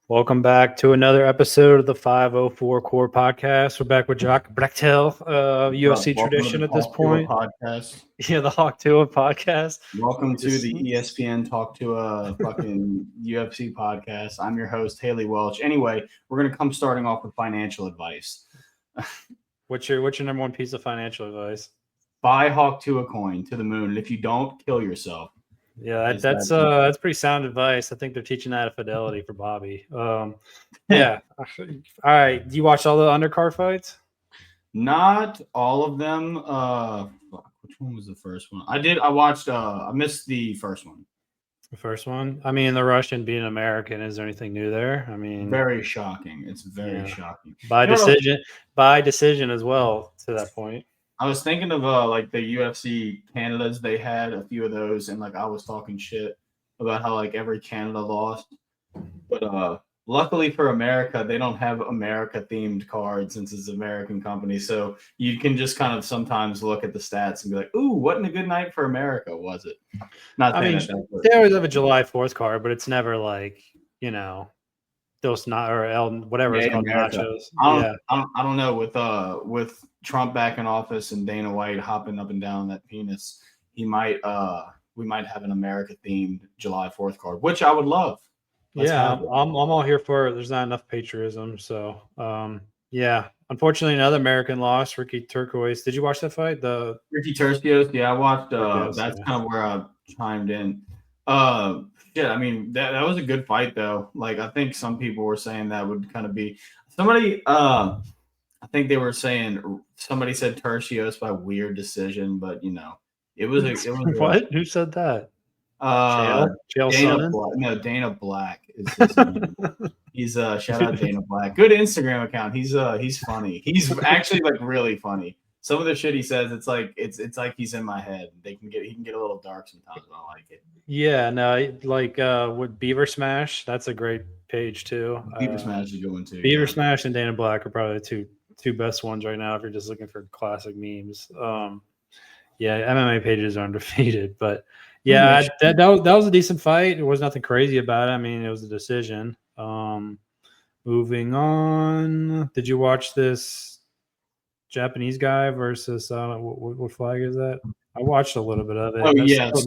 Welcome back to another episode of the 504 Core Podcast. We're back with Jacques Brechtel, UFC Welcome to tradition the at this Talk to a point. podcast. Yeah, the Hawk Tua podcast. Welcome to the ESPN Talk to a fucking UFC podcast. I'm your host, Haley Welch. Anyway, we're gonna come starting off with financial advice. What's your number one piece of financial advice? Buy Hawk to a coin to the moon, and if you don't, kill yourself. Yeah, that's pretty sound advice. I think they're teaching that at Fidelity for Bobby. Yeah. All right. Do you watch all the undercard fights? Not all of them. Which one was the first one? I watched. I missed the first one. The first one. I mean, the Russian being American. Is there anything new there? I mean, very shocking. It's very shocking by decision as well. To that point. I was thinking of like the UFC Canadas. They had a few of those, and like I was talking shit about how like every Canada lost. But luckily for America, they don't have America themed cards since it's an American company. So you can just kind of sometimes look at the stats and be like, "Ooh, wasn't a good night for America, was it?" Not I mean, they always have a July 4th card, but it's never like those not or whatever it's called nachos. I don't know with Trump back in office and Dana White hopping up and down that penis, we might have an America themed July 4th card, which I would love. I'm all here for it. There's not enough patriotism, so unfortunately another American loss. Ricky Turquoise. Did you watch that fight? The Ricky Turcios? Yeah, I watched. That's kind of where I chimed in. I mean that was a good fight though. Like I think some people were saying that would kind of be somebody. I think they were saying somebody said Turcios by weird decision, but it was what? Who said that? Dana Black is his name. He's shout out Dana Black. Good Instagram account. He's funny. He's actually like really funny. Some of the shit he says, it's like he's in my head. He can get a little dark sometimes, but I like it. Yeah, no, like with Beaver Smash, that's a great page too. Beaver Smash is going too. Beaver Smash and Dana Black are probably the two best ones right now if you're just looking for classic memes. MMA pages are undefeated, but yeah, that was a decent fight. There was nothing crazy about it. I mean, it was a decision. Moving on, did you watch this Japanese guy versus what flag is that? I watched a little bit of it. Oh yes,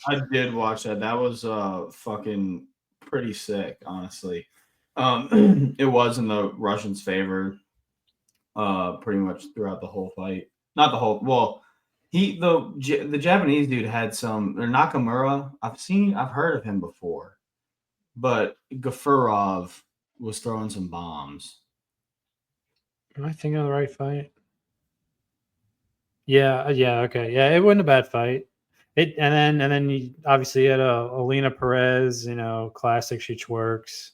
I did watch that. That was fucking pretty sick, honestly. It was in the Russians' favor, pretty much throughout the whole fight. Not the whole. Well, the Japanese dude had some. Or Nakumura. I've heard of him before, but Gafurov was throwing some bombs. Am I thinking of the right fight? Yeah, okay. Yeah, it wasn't a bad fight. And then you obviously had Alina Perez, classic, she twerks.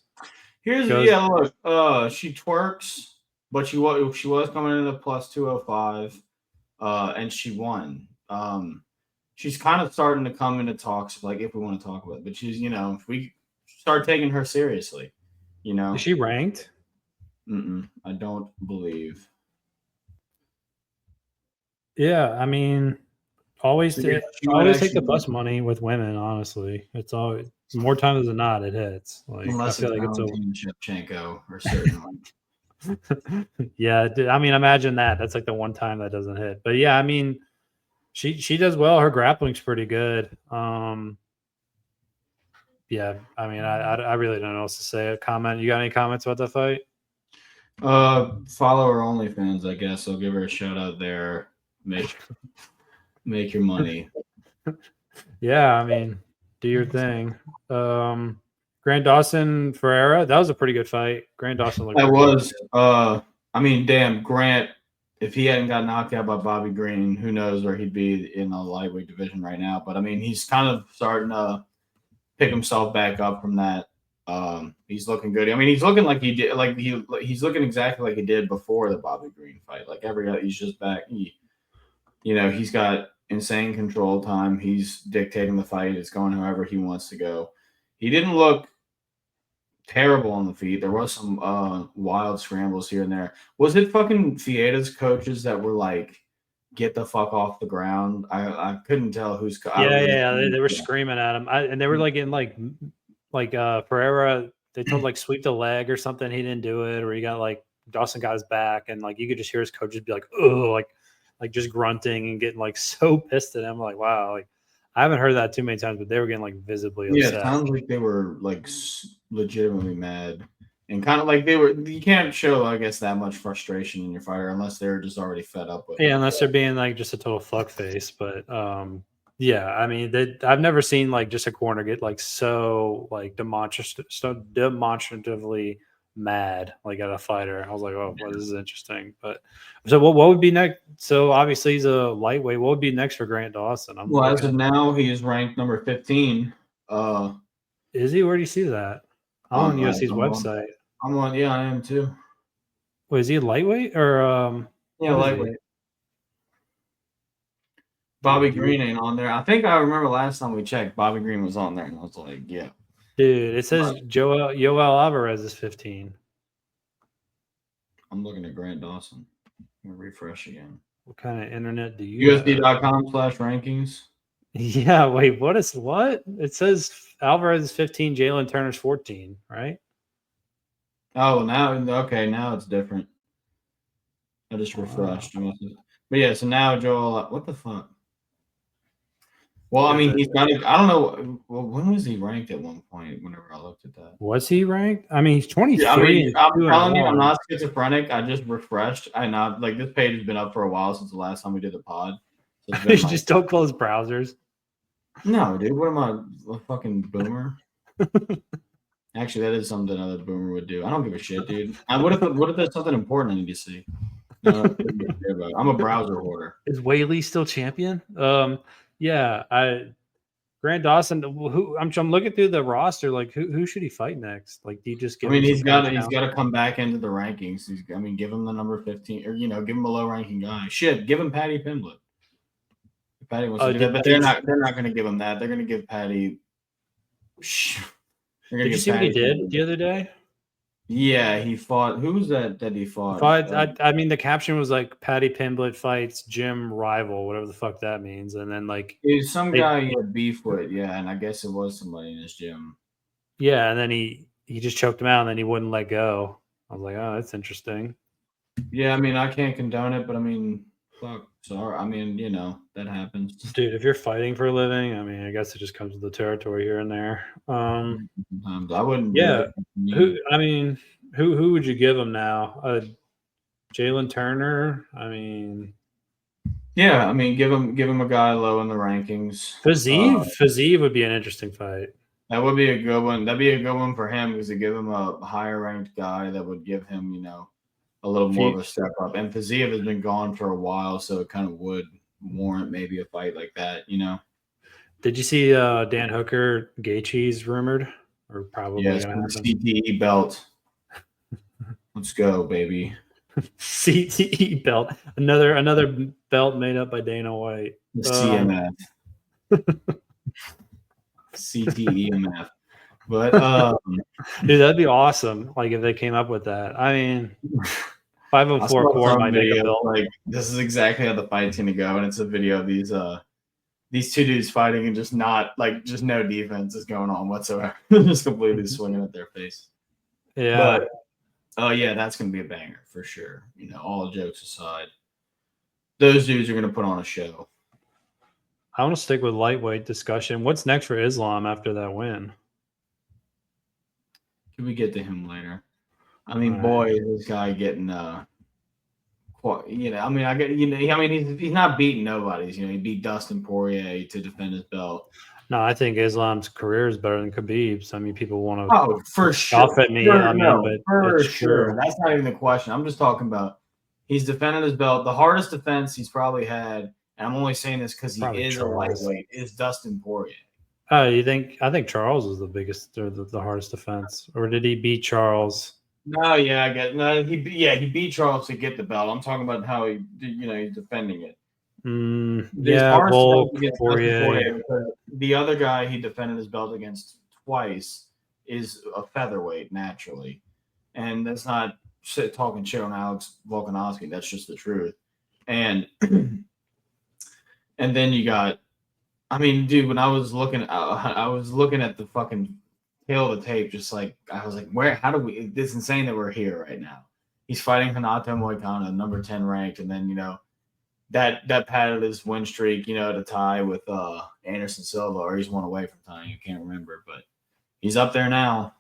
Look, she twerks, but she was coming in the plus 205, and she won. She's kind of starting to come into talks, like if we want to talk about it, but she's, if we start taking her seriously, Is she ranked? I don't believe. Yeah, I mean, always take the plus money with women. Honestly, it's always more times than not it hits. Like unless I feel like it's Shevchenko or certain. Yeah, I mean, imagine that. That's like the one time that doesn't hit. But yeah, I mean, she does well. Her grappling's pretty good. Yeah, I mean, I really don't know what else to say. A comment? You got any comments about that fight? Follow her OnlyFans, I guess. I'll give her a shout out there. Make your money. Yeah, I mean, do your thing. Grant Dawson Ferreira, that was a pretty good fight. Grant Dawson looked that was good. I mean, damn, Grant, if he hadn't got knocked out by Bobby Green, who knows where he'd be in the lightweight division right now. But I mean, he's kind of starting to pick himself back up from that. He's looking good. I mean, he's looking like he did, like he's looking exactly like he did before the Bobby Green fight. Like he's just back. He's got insane control time. He's dictating the fight. It's going however he wants to go. He didn't look terrible on the feet. There was some wild scrambles here and there. Was it fucking Fieda's coaches that were like, get the fuck off the ground? I couldn't tell who's. They were screaming at him, and they were like in like Ferreira they told like sweep the leg or something. He didn't do it, or he got like Dawson got his back, and like you could just hear his coaches be like, oh, like just grunting and getting like so pissed at him. Like, wow, like I haven't heard that too many times, but they were getting like visibly upset. Yeah, it sounds like they were like legitimately mad. And kind of like you can't show, I guess, that much frustration in your fighter unless they're just already fed up with it. Unless they're being like just a total fuckface. But yeah, I mean, I've never seen like just a corner get like so like demonstratively mad like at a fighter. I was like, oh, well, this is interesting. But so what would be next? So obviously he's a lightweight. What would be next for Grant Dawson? As of now, he is ranked number 15. Is he? Where do you see that? I'm on UFC's website. I'm on. Yeah, I am too. Wait, is he a lightweight or lightweight? Bobby Green ain't on there. I think I remember last time we checked, Bobby Green was on there, and I was like, yeah. Dude, it says Yoel Alvarez is 15. I'm looking at Grant Dawson. I'm gonna refresh again. What kind of internet do you UFC.com/rankings? Yeah, wait, what? It says Alvarez is 15, Jailton Turner's 14, right? Oh, now it's different. I just refreshed. But yeah, so now Joel, what the fuck? Well, I mean, he's got. I don't know. Well, when was he ranked at one point? Whenever I looked at that, was he ranked? I mean, he's 23. Yeah, I mean, I'm telling you, I'm not schizophrenic. I just refreshed. This page has been up for a while since the last time we did the pod. So you just don't close browsers. No, dude. What am I, a fucking boomer? Actually, that is something another boomer would do. I don't give a shit, dude. What if there's something important I need to see? No, I'm a browser hoarder. Is Whaley still champion? Yeah, Grant Dawson. Who I'm looking through the roster. Like, who should he fight next? Like, do you just give? He's got to come back into the rankings. Give him the number 15, or give him a low ranking guy. Shit, give him Paddy Pimblett. If Paddy wants to do that, but they're not going to give him that. They're going to give Paddy. Did you see what he did the other day? Yeah, he fought. Who was that he fought? I mean, the caption was like Paddy Pimblett fights gym rival, whatever the fuck that means. And then like it was some guy he had beef with, yeah, and I guess it was somebody in his gym. Yeah, and then he just choked him out and then he wouldn't let go. I was like, oh, that's interesting. Yeah, I mean, I can't condone it, but I mean, fuck. Sorry. I mean, that happens. Dude, if you're fighting for a living, I mean, I guess it just comes with the territory here and there. Sometimes I wouldn't. Yeah. Who would you give him now? Jailton Turner? I mean. Yeah, I mean, give him a guy low in the rankings. Fiziev would be an interesting fight. That would be a good one. That'd be a good one for him because to give him a higher ranked guy that would give him, a little more of a step up. And Fiziev has been gone for a while, so it kind of would warrant maybe a fight like that, Did you see Dan Hooker Gaethje's rumored? Or probably CTE belt. Let's go, baby. CTE belt. Another belt made up by Dana White. CMF. CTEMF. But dude, that'd be awesome. Like if they came up with that. I mean 504 core might make a belt. Like this is exactly how the fight's gonna go, and it's a video of these two dudes fighting and just no defense is going on whatsoever. Just completely swinging at their face. Yeah. But yeah, that's gonna be a banger for sure. All jokes aside. Those dudes are gonna put on a show. I want to stick with lightweight discussion. What's next for Islam after that win? Can we get to him later? I mean, boy, is this guy getting he's not beating nobodies. He beat Dustin Poirier to defend his belt. No, I think Islam's career is better than Khabib's. I mean, people want to for sure. Off at me. For sure. That's not even the question. I'm just talking about he's defending his belt. The hardest defense he's probably had, and I'm only saying this because he is a lightweight, is Dustin Poirier. I think Charles was the biggest or the hardest defense. Or did he beat Charles? No, yeah, I guess. No, he beat Charles to get the belt. I'm talking about how he's defending it. Volk, Poirier. The other guy he defended his belt against twice is a featherweight naturally, and that's not talking shit on Alex Volkanovski. That's just the truth. And then you got, I mean, dude, when I was looking at the fucking tail of the tape, just like I was like, where? How do we? It's insane that we're here right now. He's fighting Renato Moicano, number 10 ranked, and then that padded his win streak, to tie with Anderson Silva, or he's one away from tying. I can't remember, but he's up there now,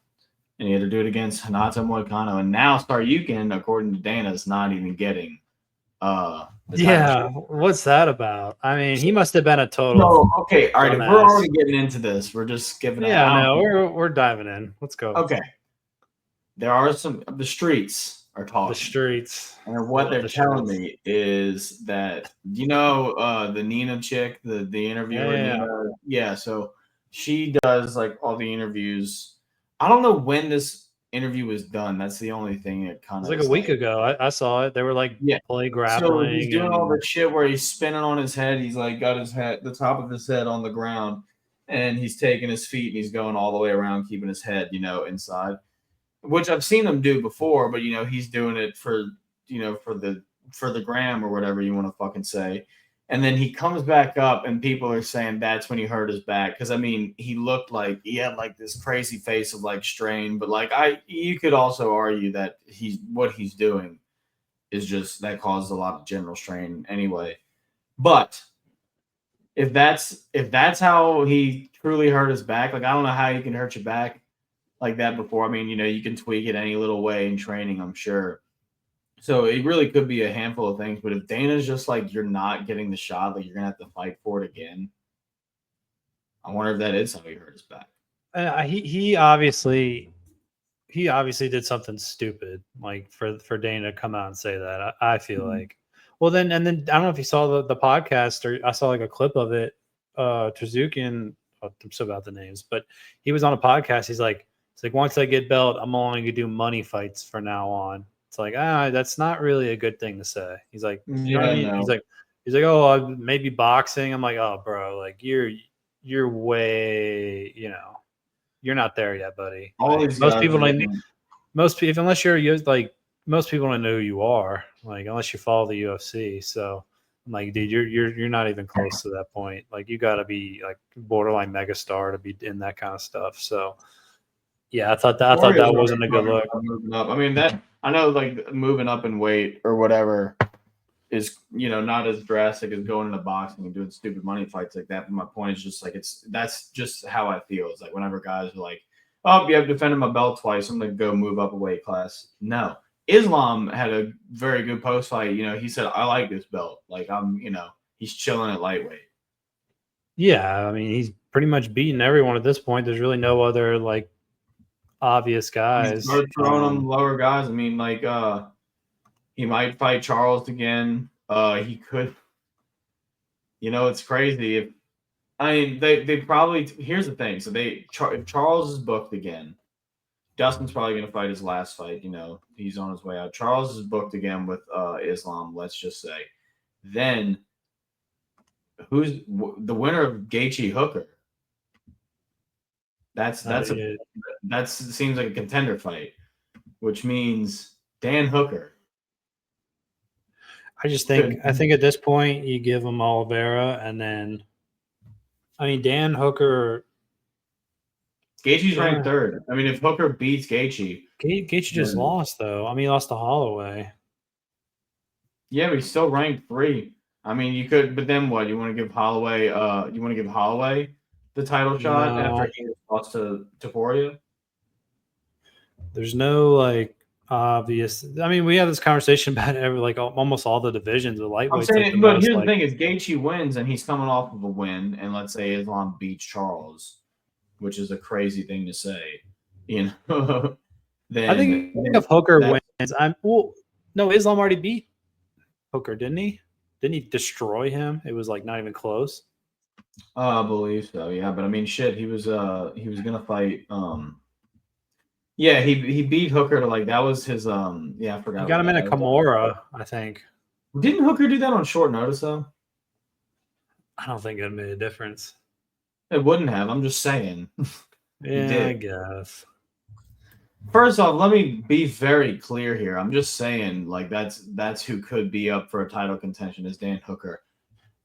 and he had to do it against Renato Moicano, and now Saryukin, according to Dana, is not even getting the title shot. What's that about? I mean, he must have been a total. No, okay, all right. If we're already getting into this, we're just giving. We're diving in. Let's go. Okay, there are the streets are talking. The streets, and what they're telling me is that the Nina chick, the interviewer. Yeah. So she does like all the interviews. I don't know when this interview was done. That's the only thing that kind of. It was like a week ago. I saw it. They were like play grappling. So he's doing all the shit where he's spinning on his head. He's like got his head, the top of his head on the ground, and he's taking his feet and he's going all the way around, keeping his head, inside. Which I've seen him do before, but he's doing it for the gram or whatever you want to fucking say. And then he comes back up and people are saying that's when he hurt his back. Because I mean, he looked like he had like this crazy face of like strain, but like you could also argue that what he's doing is just that caused a lot of general strain anyway. But if that's how he truly hurt his back, like I don't know how you can hurt your back like that before. I mean, you can tweak it any little way in training, I'm sure. So it really could be a handful of things. But if Dana's just like, you're not getting the shot, like you're going to have to fight for it again, I wonder if that is how he hurt his back. He obviously did something stupid, like for Dana to come out and say that. I feel like. Well, then I don't know if you saw the podcast, or I saw like a clip of it. Trezukian, I'm so about the names, but he was on a podcast. He's like, once I get belt, I'm only going to do money fights from now on. It's like, that's not really a good thing to say. He's like, you know what I mean? He's like, oh, maybe boxing. I'm like, oh, bro, like you're way, you're not there yet, buddy. Like, most people, unless you're like, most people don't know who you are, like unless you follow the UFC. So I'm like, dude, you're not even close to that point. Like you got to be like borderline megastar to be in that kind of stuff. So. Yeah, I thought that wasn't a good look. Moving up. I mean, I know like moving up in weight or whatever is not as drastic as going into boxing and doing stupid money fights like that. But my point is just like that's just how I feel. It's like whenever guys are like, "Oh, yeah, I've defended my belt twice. I'm gonna go move up a weight class." No, Islam had a very good post fight. He said, "I like this belt. Like I'm, he's chilling at lightweight." Yeah, I mean, he's pretty much beaten everyone at this point. There's really no other like obvious guys. Start throwing them lower guys. I mean, like he might fight Charles again. He could. It's crazy. They probably. Here's the thing. So if Charles is booked again, Dustin's probably going to fight his last fight. He's on his way out. Charles is booked again with Islam. Let's just say. Then who's the winner of Gaethje Hooker? That seems like a contender fight, which means Dan Hooker. I think at this point you give him Oliveira, and then, I mean, Dan Hooker. Gaethje's ranked third. I mean, if Hooker beats Gaethje just lost though. I mean, he lost to Holloway. Yeah, but he's still ranked 3. I mean, you could, but then what? You want to give Holloway? The title shot after he lost to Foret? There's no like obvious. I mean, we have this conversation about almost all the divisions of lightweights. I'm saying, but here's the thing: is Gaethje wins and he's coming off of a win, and let's say Islam beats Charles, which is a crazy thing to say, Then I think if Hooker wins, no, Islam already beat Hooker, didn't he? Didn't he destroy him? It was like not even close. I believe so, yeah. But I mean, shit, he was gonna fight. He beat Hooker to that was his I forgot. He got him in a Kimura, I think. Didn't Hooker do that on short notice though? I don't think it made a difference. It wouldn't have. I'm just saying. Yeah, I guess. First off, let me be very clear here. I'm just saying, that's who could be up for a title contention is Dan Hooker.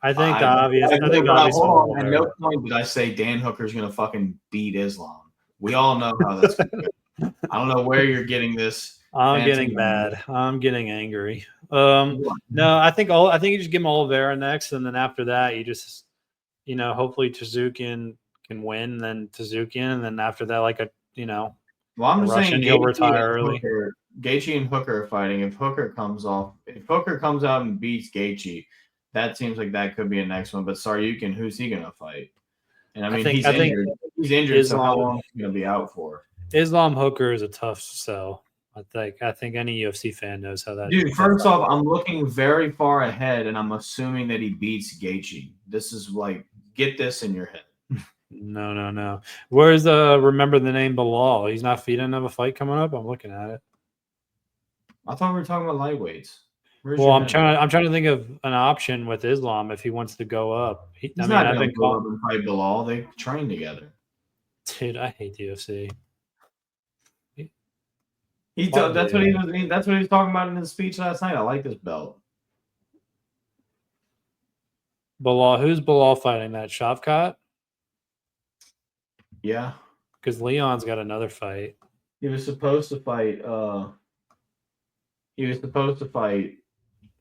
I think the obvious. At no point did I say Dan Hooker's going to fucking beat Islam. We all know how that's going to go. I don't know where you're getting this. I'm getting mad. I'm getting angry. No, I think you just give him Oliveira next, and then after that, you just, hopefully Tsuzuki can win, then Tsuzuki, and then after that, well, I'm just saying he'll retire early. Gaethje and Hooker are fighting. If Hooker comes out and beats Gaethje, that seems like that could be a next one. But Saryukin, who's he going to fight? And I mean, he's injured. He's injured, so how long is he going to be out for? Islam Hooker is a tough sell. I think any UFC fan knows how that. Dude, first off, I'm looking very far ahead, and I'm assuming that he beats Gaethje. This is get this in your head. No. Where's remember the name Bilal? He's not feeding of a fight coming up. I'm looking at it. I thought we were talking about lightweights. I'm trying to think of an option with Islam if he wants to go up. He's not going to go up and fight Bilal. They train together. Dude, I hate the UFC. That's what he was talking about in his speech last night. I like this belt. Bilal, who's Bilal fighting? That Shavkat? Yeah, because Leon's got another fight. He was supposed to fight.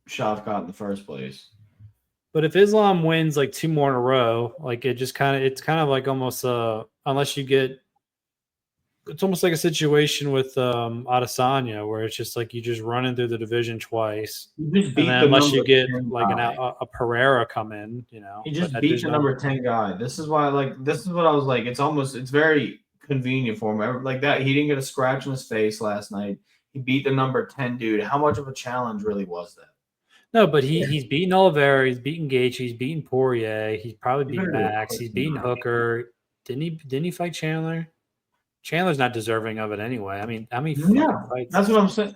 Shavkat in the first place. But if Islam wins 2 more in a row, it's kind of like almost unless you get. It's almost like a situation with Adesanya where it's just you just running through the division twice, and then unless you get a Ferreira come in, he just beat the number 10 guy. This is why this is what I was like. It's very convenient for him. Like that, he didn't get a scratch in his face last night. He beat the number 10 dude. How much of a challenge really was that? No, but he's beaten Oliveira, he's beaten Gaethje, he's beaten Poirier, he's probably beaten Max, he's beaten Hooker. Didn't he fight Chandler? Chandler's not deserving of it anyway. I mean, how many fights? That's what I'm saying.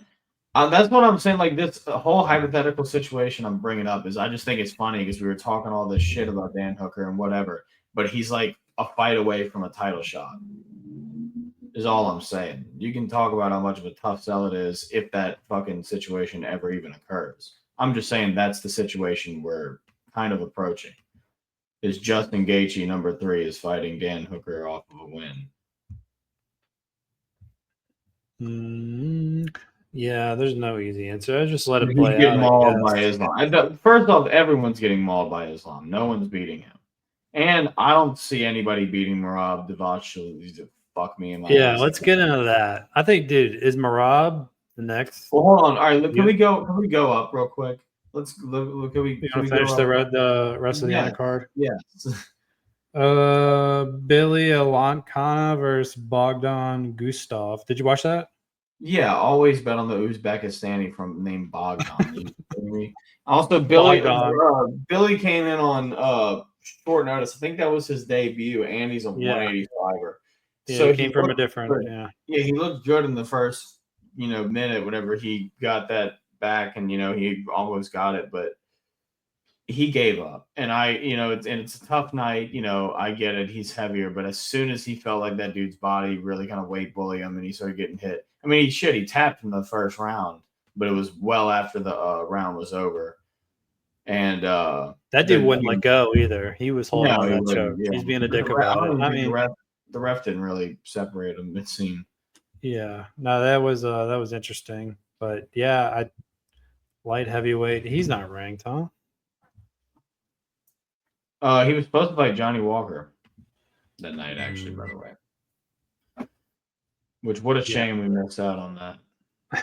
That's what I'm saying. This whole hypothetical situation I'm bringing up is I just think it's funny because we were talking all this shit about Dan Hooker and whatever, but he's a fight away from a title shot. Is all I'm saying. You can talk about how much of a tough sell it is if that fucking situation ever even occurs. I'm just saying that's the situation we're kind of approaching. Is Justin Gaethje, number 3, is fighting Dan Hooker off of a win. Yeah, there's no easy answer. I just let it play out. Getting mauled by Islam. First off, everyone's getting mauled by Islam. No one's beating him, and I don't see anybody beating Merab Dvalishvili to fuck me in my. Yeah, let's get into that. I think, dude, is Merab the next? Well, hold on. All right, can we go? Can we go up real quick? Let's look. Can we finish the rest of the undercard? Yes. Billy Elekana versus Bogdan Guskov. Did you watch that? Yeah, always bet on the Uzbekistani named Bogdan. Also, Billy came in on short notice. I think that was his debut, and he's a 185er. Yeah, so he came from a different. Yeah, he looked good in the first minute whenever he got that back, and he almost got it, but he gave up. And it's a tough night. I get it. He's heavier, but as soon as he felt like that dude's body really kind of weight bully him, and he started getting hit. I mean, he tapped in the first round, but it was well after the round was over. And that dude wouldn't let go either. He was holding on that choke. Yeah. He's being a dick about it. I mean, the ref didn't really separate him, it seemed. Yeah, no, that was interesting. But yeah, light heavyweight. He's not ranked, huh? He was supposed to fight Johnny Walker that night, actually, by the way. Which, what a shame we missed out on that.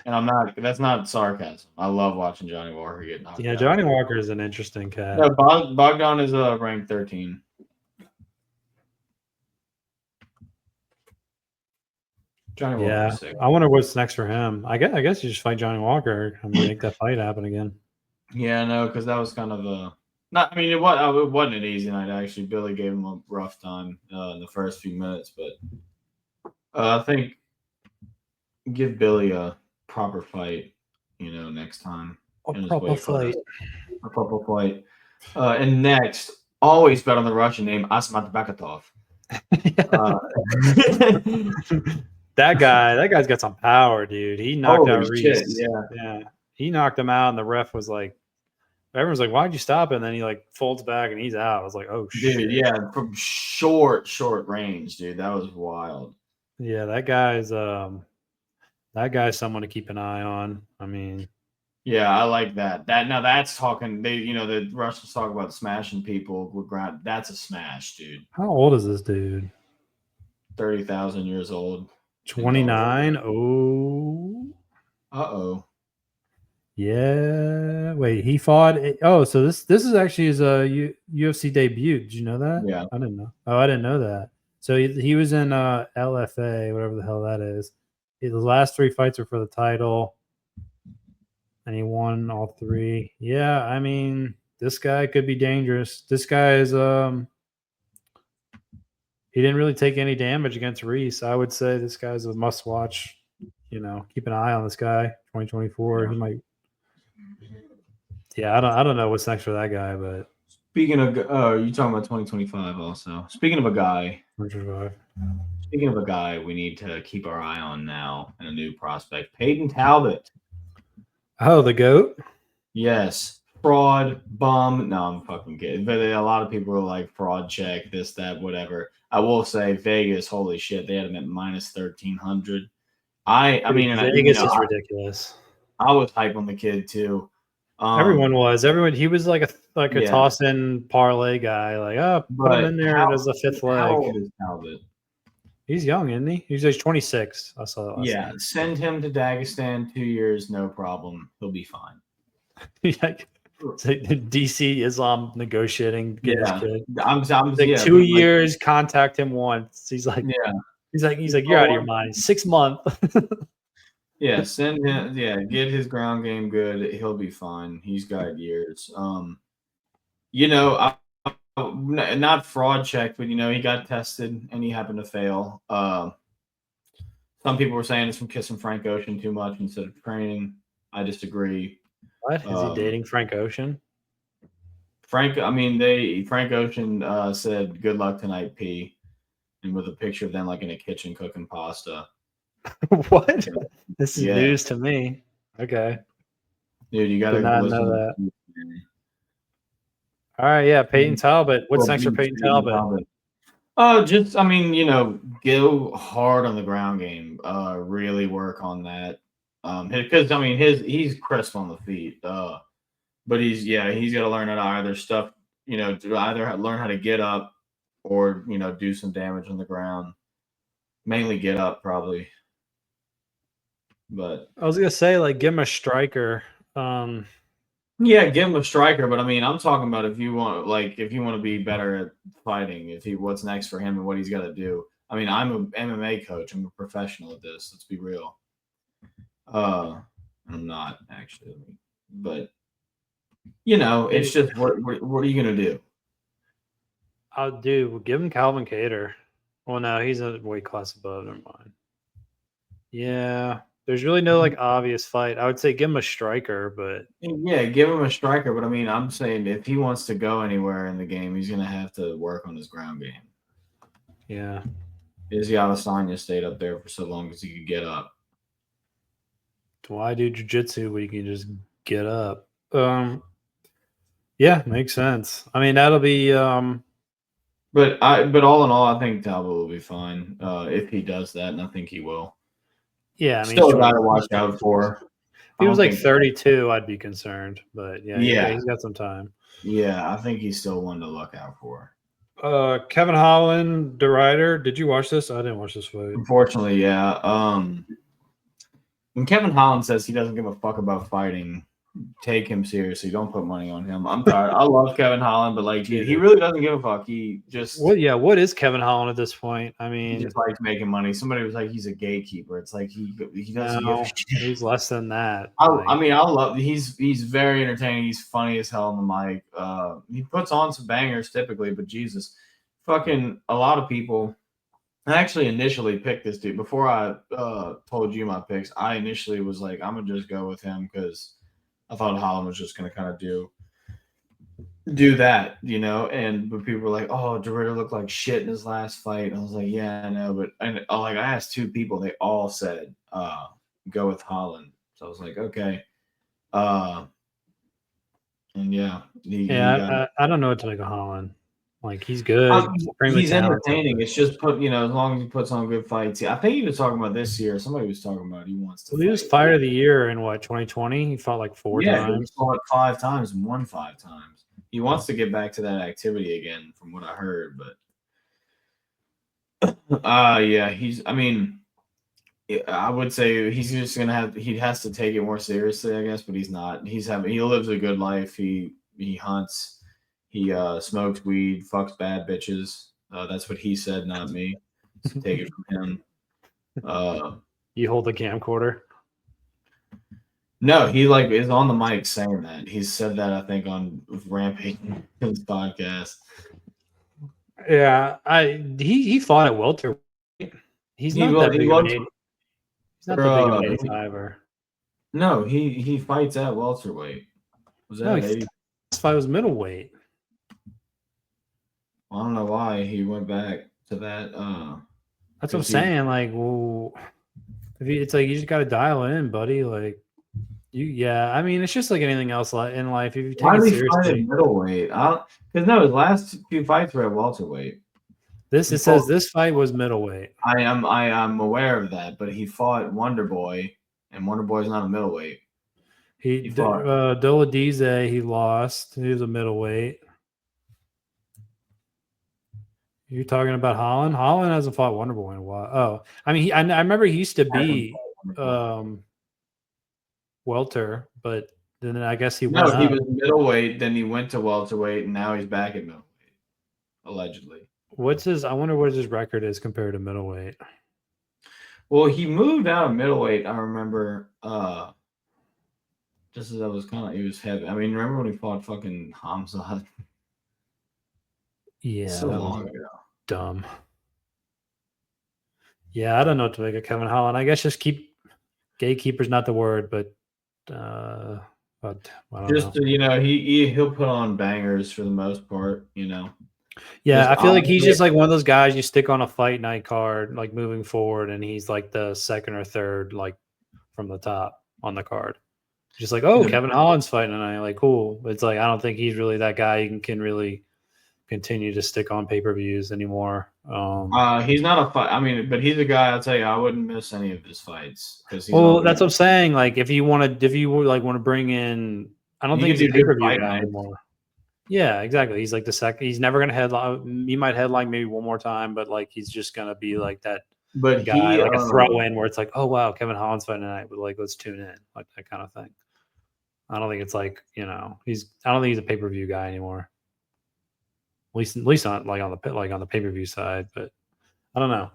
And that's not sarcasm. I love watching Johnny Walker get knocked out. Yeah, Johnny Walker is an interesting cat. No, Bogdan is ranked 13. Johnny Walker. Yeah, I wonder what's next for him. I guess you just fight Johnny Walker and make that fight happen again. Yeah, no, because that was kind of a not. I mean, it wasn't an easy night actually. Billy gave him a rough time in the first few minutes, but I think give Billy a proper fight, next time. A proper fight. And next, always bet on the Russian name Azamat Bekoev. That guy's got some power, dude. He knocked out Reese. Yeah. He knocked him out, and the ref was like, everyone's like, why'd you stop it? And then he folds back and he's out. I was like, oh shit. Dude, yeah, from short range, dude. That was wild. Yeah, that guy's someone to keep an eye on. I mean, yeah, I like that. That's talking. The Russians talk about smashing people with ground. That's a smash, dude. how old is this dude? 30,000 years old. 29. Oh, Uh-oh. yeah. Wait, he fought. Oh, so this is actually his UFC debut. Did you know that? Yeah. I didn't know. Oh, I didn't know that. So he was in LFA, whatever the hell that is. His last 3 fights are for the title, and he won all 3. Yeah, I mean, this guy could be dangerous. This guy is he didn't really take any damage against Reese. I would say this guy's a must watch. Keep an eye on this guy. 2024. He might. Yeah, I don't know what's next for that guy, but Speaking of, you talking about 2025 also. Speaking of a guy we need to keep our eye on now and a new prospect, Payton Talbott. Oh, the GOAT? Yes. Fraud, bum. No, I'm fucking kidding. But a lot of people are like fraud check, this, that, whatever. I will say Vegas, holy shit, they had him at minus 1,300. Vegas is ridiculous. I was hype on the kid too. Everyone was. He was like a toss-in parlay guy. Like, put him in there as a fifth leg. How old is Talbot? He's young, isn't he? He's 26. I saw that last night. Send him to Dagestan 2 years, no problem. He'll be fine. DC Islam negotiating. Get his kid. I'm 2 years. Contact him once. He's like, you're out of your mind. 6 months. Yeah, send him. Yeah, get his ground game good. He'll be fine. He's got years. Not fraud checked, but he got tested and he happened to fail. Some people were saying it's from kissing Frank Ocean too much instead of training. I disagree. What is he dating Frank Ocean? Frank Ocean said, "Good luck tonight, P," and with a picture of them like in a kitchen cooking pasta. What? This is news to me. Okay. Dude, you got to know that. All right, yeah, Payton Talbott. What's next for Payton Talbott? Go hard on the ground game. Really work on that. Because he's crisp on the feet. But he's got to learn how to either learn how to get up or do some damage on the ground. Mainly get up, probably. But I was gonna say, give him a striker. Give him a striker. But I'm talking about if you want to be better at fighting, what's next for him and what he's got to do. I'm an MMA coach. I'm a professional at this. Let's be real. I'm not actually, but it's just what are you gonna do? Give him Calvin Kattar. Well, no, he's a weight class above. Never mind. Yeah. There's really no obvious fight. I would say give him a striker, but give him a striker. But I'm saying if he wants to go anywhere in the game, he's gonna have to work on his ground game. Yeah, Adesanya stayed up there for so long as he could get up. Why do jiu-jitsu when you can just get up? Yeah, makes sense. That'll be. But all in all, I think Talbot will be fine if he does that, and I think he will. Yeah, still a guy to watch out for. If he was 32, I'd be concerned. But he's got some time. Yeah, I think he's still one to look out for. Kevin Holland, the writer. Did you watch this? I didn't watch this fight. Unfortunately, yeah. When Kevin Holland says he doesn't give a fuck about fighting, take him seriously. Don't put money on him. I'm tired. I love Kevin Holland, but he really doesn't give a fuck. He just what is Kevin Holland at this point? He just likes making money. Somebody was like he's a gatekeeper. It's like he doesn't give a shit. He's less than that. I love he's very entertaining. He's funny as hell on the mic. He puts on some bangers typically, but Jesus, fucking a lot of people. I actually initially picked this dude before I told you my picks. I initially was like, I'm gonna just go with him because I thought Holland was just gonna kind of do that, but people were like, "Oh, Ritter looked like shit in his last fight." And I was like, "Yeah, I know," but I asked 2 people, they all said, "Go with Holland." So I was like, "Okay," and I don't know what to make of Holland. Like he's good. He's entertaining. It's just as long as he puts on good fights. I think he was talking about this year. Somebody was talking about he wants to. Well, he was fighter of the year in 2020. He fought like 4 times. He fought 5 times and won 5 times. He wants to get back to that activity again, from what I heard. But he's. I mean, I would say he's just gonna have. He has to take it more seriously, I guess. But he's not. He lives a good life. He hunts. He smokes weed, fucks bad bitches. That's what he said, not me. So take it from him. You hold the camcorder? No, he is on the mic saying that. He's said that, I think, on Rampage, his podcast. Yeah, he fought at welterweight. He's not that big of an either. No, he fights at welterweight. Was that 80? This fight was middleweight. I don't know why he went back to that. That's what I'm saying. Like, well, it's like you just got to dial it in, buddy. Like, I mean, it's just like anything else in life. If you take it seriously, fight at middleweight? Because no, his last 2 fights were at welterweight. Says this fight was middleweight. I am aware of that, but he fought Wonder Boy, and Wonder Boy's not a middleweight. He fought Doladize. He lost. He was a middleweight. You're talking about Holland? Holland hasn't fought Wonder Boy in a while. Oh, I mean, I remember he used to be welter, but then I guess he went up. He was middleweight, then he went to welterweight, and now he's back at middleweight, allegedly. I wonder what his record is compared to middleweight. Well, he moved out of middleweight, I remember, just as I was he was heavy. I mean, remember when he fought fucking Hamzat? Yeah. So long ago. Dumb. Yeah, I don't know what to make of Kevin Holland. I guess just gatekeeper's not the word, but I don't know. He'll put on bangers for the most part, Yeah, I feel like he's just like one of those guys you stick on a fight night card, like moving forward, and he's like the second or third, like from the top on the card. Just like, Kevin Holland's fighting tonight, like cool. But it's like I don't think he's really that guy you can really continue to stick on pay-per-views anymore. He's not a fight. I mean, but he's a guy. I'll tell you, I wouldn't miss any of his fights because. That's what I'm saying. Like, if you want to bring in, I don't think he's a pay-per-view guy anymore. Yeah, exactly. He's like the second. He's never gonna headline. He might headline maybe one more time, but like he's just gonna be like that. But guy, like a throw in where it's like, oh wow, Kevin Holland's fighting tonight, but like let's tune in, like that kind of thing. I don't think it's like I don't think he's a pay-per-view guy anymore. At least not like on the pay-per-view side, but I don't know.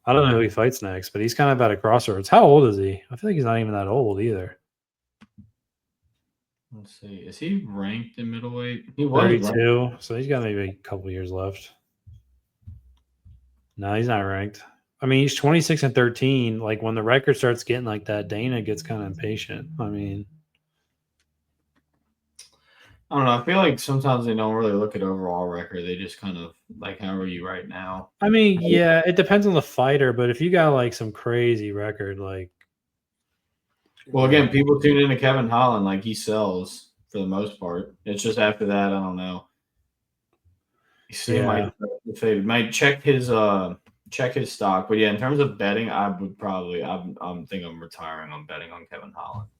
I don't know who he fights next, but he's kind of at a crossroads. How old is he? I feel like he's not even that old either. Let's see. Is he ranked in middleweight? He was 32, so he's got maybe a couple years left. No, he's not ranked. I mean, he's 26-13. Like when the record starts getting like that, Dana gets kind of impatient. I mean, I don't know. I feel like sometimes they don't really look at overall record. They just kind of like, how are you right now? I mean, yeah, it depends on the fighter, but if you got like some crazy record, like. Well, again, people tune into Kevin Holland, like he sells for the most part. It's just after that, I don't know. He might check his stock, but yeah, in terms of betting, I would probably I'm retiring on betting on Kevin Holland.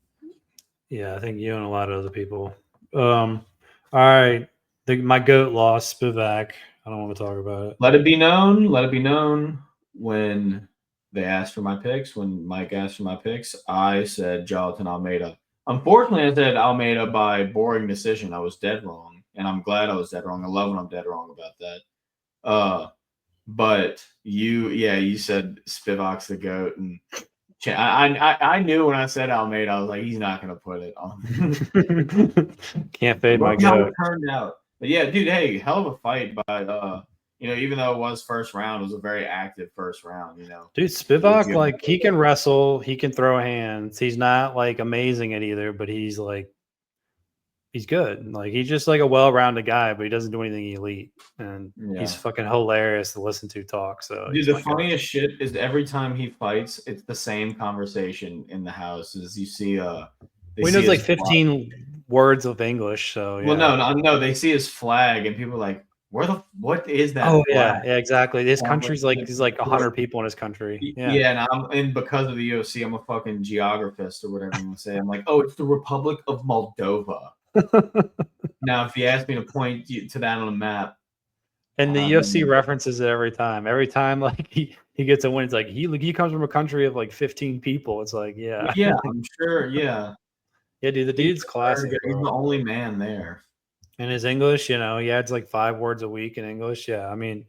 Yeah, I think you and a lot of other people. All right, my goat lost Spivac. I don't want to talk about it. Let it be known when they asked for my picks. When Mike asked for my picks, I said Jailton Almeida. Unfortunately, I said Almeida by boring decision. I was dead wrong, and I'm glad I was dead wrong. I love when I'm dead wrong about that. But you said Spivac's the GOAT, and I knew when I said Almeida, I was like, he's not going to put it on. Can't fade my GOAT. It turned out. But yeah, dude, hey, hell of a fight by even though it was first round, it was a very active first round, Dude, Spivac, like, he can wrestle, he can throw hands. He's not, like, amazing at either, but he's, like, he's good. Like, he's just, like, a well-rounded guy, but he doesn't do anything elite. And he's fucking hilarious to listen to talk. So, dude, the funniest shit is every time he fights, it's the same conversation in the house. Is you see We know like 15 words of English. So well, no. They see his flag, and people are like, what is that? Oh flag? yeah, exactly. This country's like there's like 100 people in his country. Yeah, and because of the UFC, I'm a fucking geographist or whatever you want to say. I'm like, oh, it's the Republic of Moldova. Now, if you ask me to point to that on a map, and the UFC references it every time. Every time, like he gets a win, it's like he comes from a country of like 15 people. It's like, yeah, I'm sure, yeah, dude, the dude's classic. He's the only man there. And his English, he adds like 5 words a week in English. Yeah, I mean,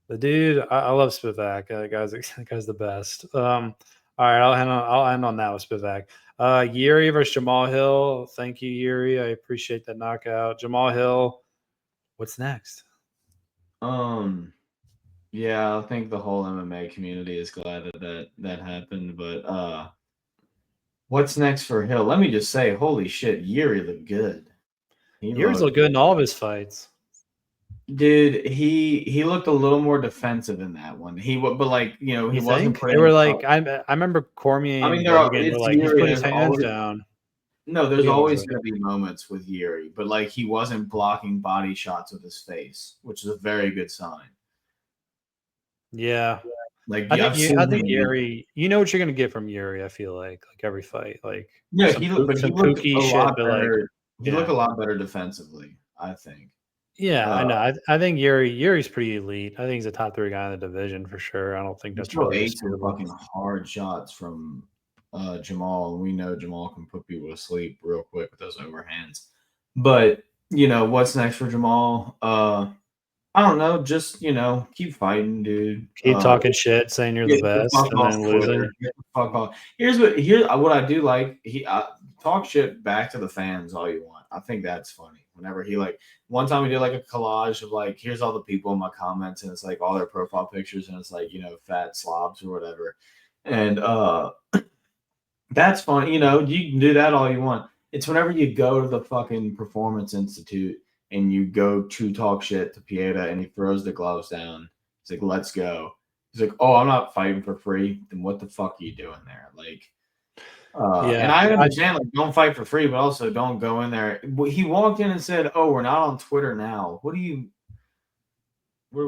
the dude, I love Spivac. That guy's the best. All right, I'll end on that with Spivac. Jiri versus Jamahal Hill. Thank you, Jiri. I appreciate that knockout. Jamahal Hill. What's next? Yeah, I think the whole MMA community is glad that happened. But what's next for Hill? Let me just say, holy shit, Jiri looked good. Jiri's looked good in all of his fights. Dude, he looked a little more defensive in that one. He wasn't. They were like, I remember Cormier. I mean, they're like, he's putting his hands down. No, there's always going to be moments with Jiri, but like he wasn't blocking body shots with his face, which is a very good sign. Yeah, like I think Jiri. You know what you're going to get from Jiri. I feel like every fight, like he looked a lot better defensively. I think. Yeah, I know. I think Yuri's pretty elite. I think he's a top 3 guy in the division for sure. I don't think that's really fucking hard shots from Jamahal. We know Jamahal can put people to sleep real quick with those overhands. But what's next for Jamahal? I don't know. Just keep fighting, dude. Keep talking shit, saying you're the best, and then losing. Fuck off. Here's what I do like. He talk shit back to the fans all you want. I think that's funny. Whenever he one time he did like a collage of like, here's all the people in my comments, and it's like all their profile pictures, and it's like fat slobs or whatever, and that's funny. You can do that all you want. It's whenever you go to the fucking Performance Institute and you go to talk shit to Pieta, and he throws the gloves down. He's like, let's go. He's like, oh, I'm not fighting for free. Then what the fuck are you doing there? Like. And I understand, don't fight for free, but also don't go in there. He walked in and said, "Oh, we're not on Twitter now." What are we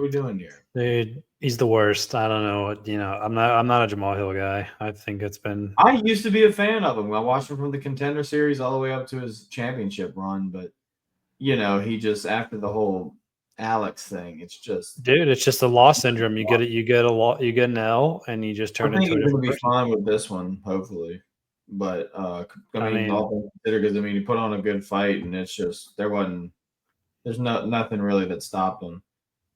doing here? Dude, he's the worst. I don't know what I'm not a Jamahal Hill guy. I think it's been. I used to be a fan of him. I watched him from the Contender Series all the way up to his championship run, but he just after the whole Alex thing, it's just a loss syndrome. You get an L, and you just turn into. He's gonna be fine with this one, hopefully. But all things considered, because he put on a good fight, and it's just there's nothing really that stopped him.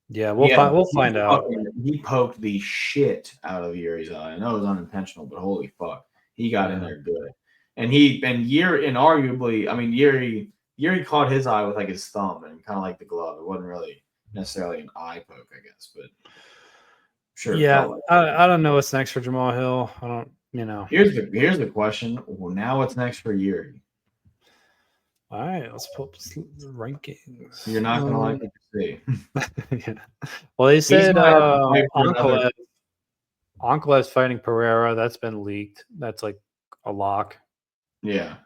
Yeah, we'll find out. He poked the shit out of Jiri's eye. I know it was unintentional, but holy fuck, he got in there good. And Jiri caught his eye with like his thumb and kind of like the glove. It wasn't really necessarily an eye poke, I guess, but sure. Yeah, I don't know what's next for Jamahal Hill. I don't. Here's the question. Well, now what's next for Jiri? All right, let's pull up the rankings. You're not gonna like what you see. Yeah. Well, they said Ankalev's fighting Ferreira. That's been leaked. That's like a lock. Yeah.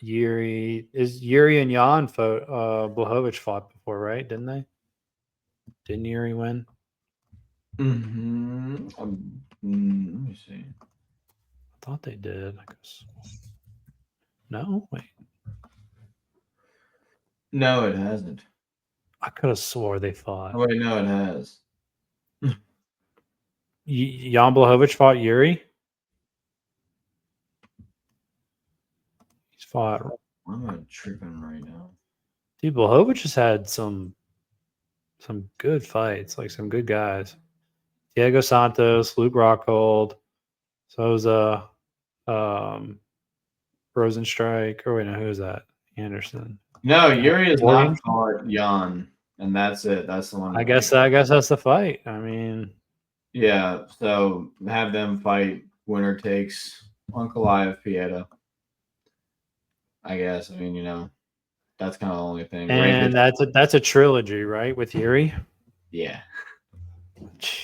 Jiri and Jan Blachowicz fought before, right? Didn't they? Didn't Jiri win? Mm-hmm. Let me see. I thought they did. I guess. No, wait. No, it hasn't. I could have swore they fought. Oh, wait, no, it has. Jan Blachowicz fought Jiri. He's fought. I'm tripping right now. Dude, Blachowicz has had some good fights, like some good guys. Diego Santos, Luke Rockhold, Souza, Rosenstrike. Or wait, no, who is that? Anderson. No, Jiri is not fought Jan, and that's it. That's the one. I guess that's the fight. I mean, yeah. So have them fight. Winner takes Ankalaev Pieta. I guess. I mean, that's kind of the only thing. And that's a trilogy, right? With Jiri. Yeah.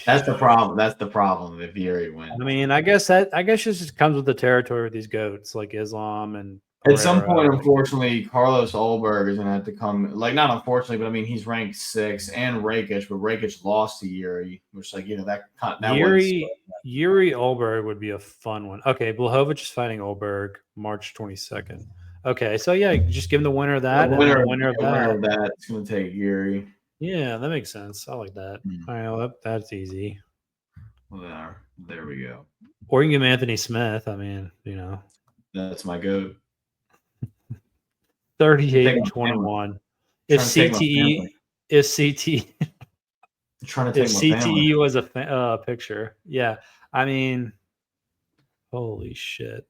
That's the problem. That's the problem if Jiri wins. I mean, I guess this just comes with the territory with these goats like Islam and At some point, Ferreira. unfortunately, Carlos Ulberg is going to have to come. Like, not unfortunately, but I mean, he's ranked 6, and Rakic, but Rakic lost to Jiri, which, like, that Yuri Ulberg would be a fun one. Okay, Blachowicz is fighting Ulberg March 22nd. Okay, so yeah, just give him the winner of that and then the winner of that. It's going to take Jiri. Yeah, that makes sense. I like that. All right, well, that's easy. Well, there we go. Or you can give him Anthony Smith. I mean, that's my goat. 38-21. If CTE was a picture, yeah. I mean, holy shit.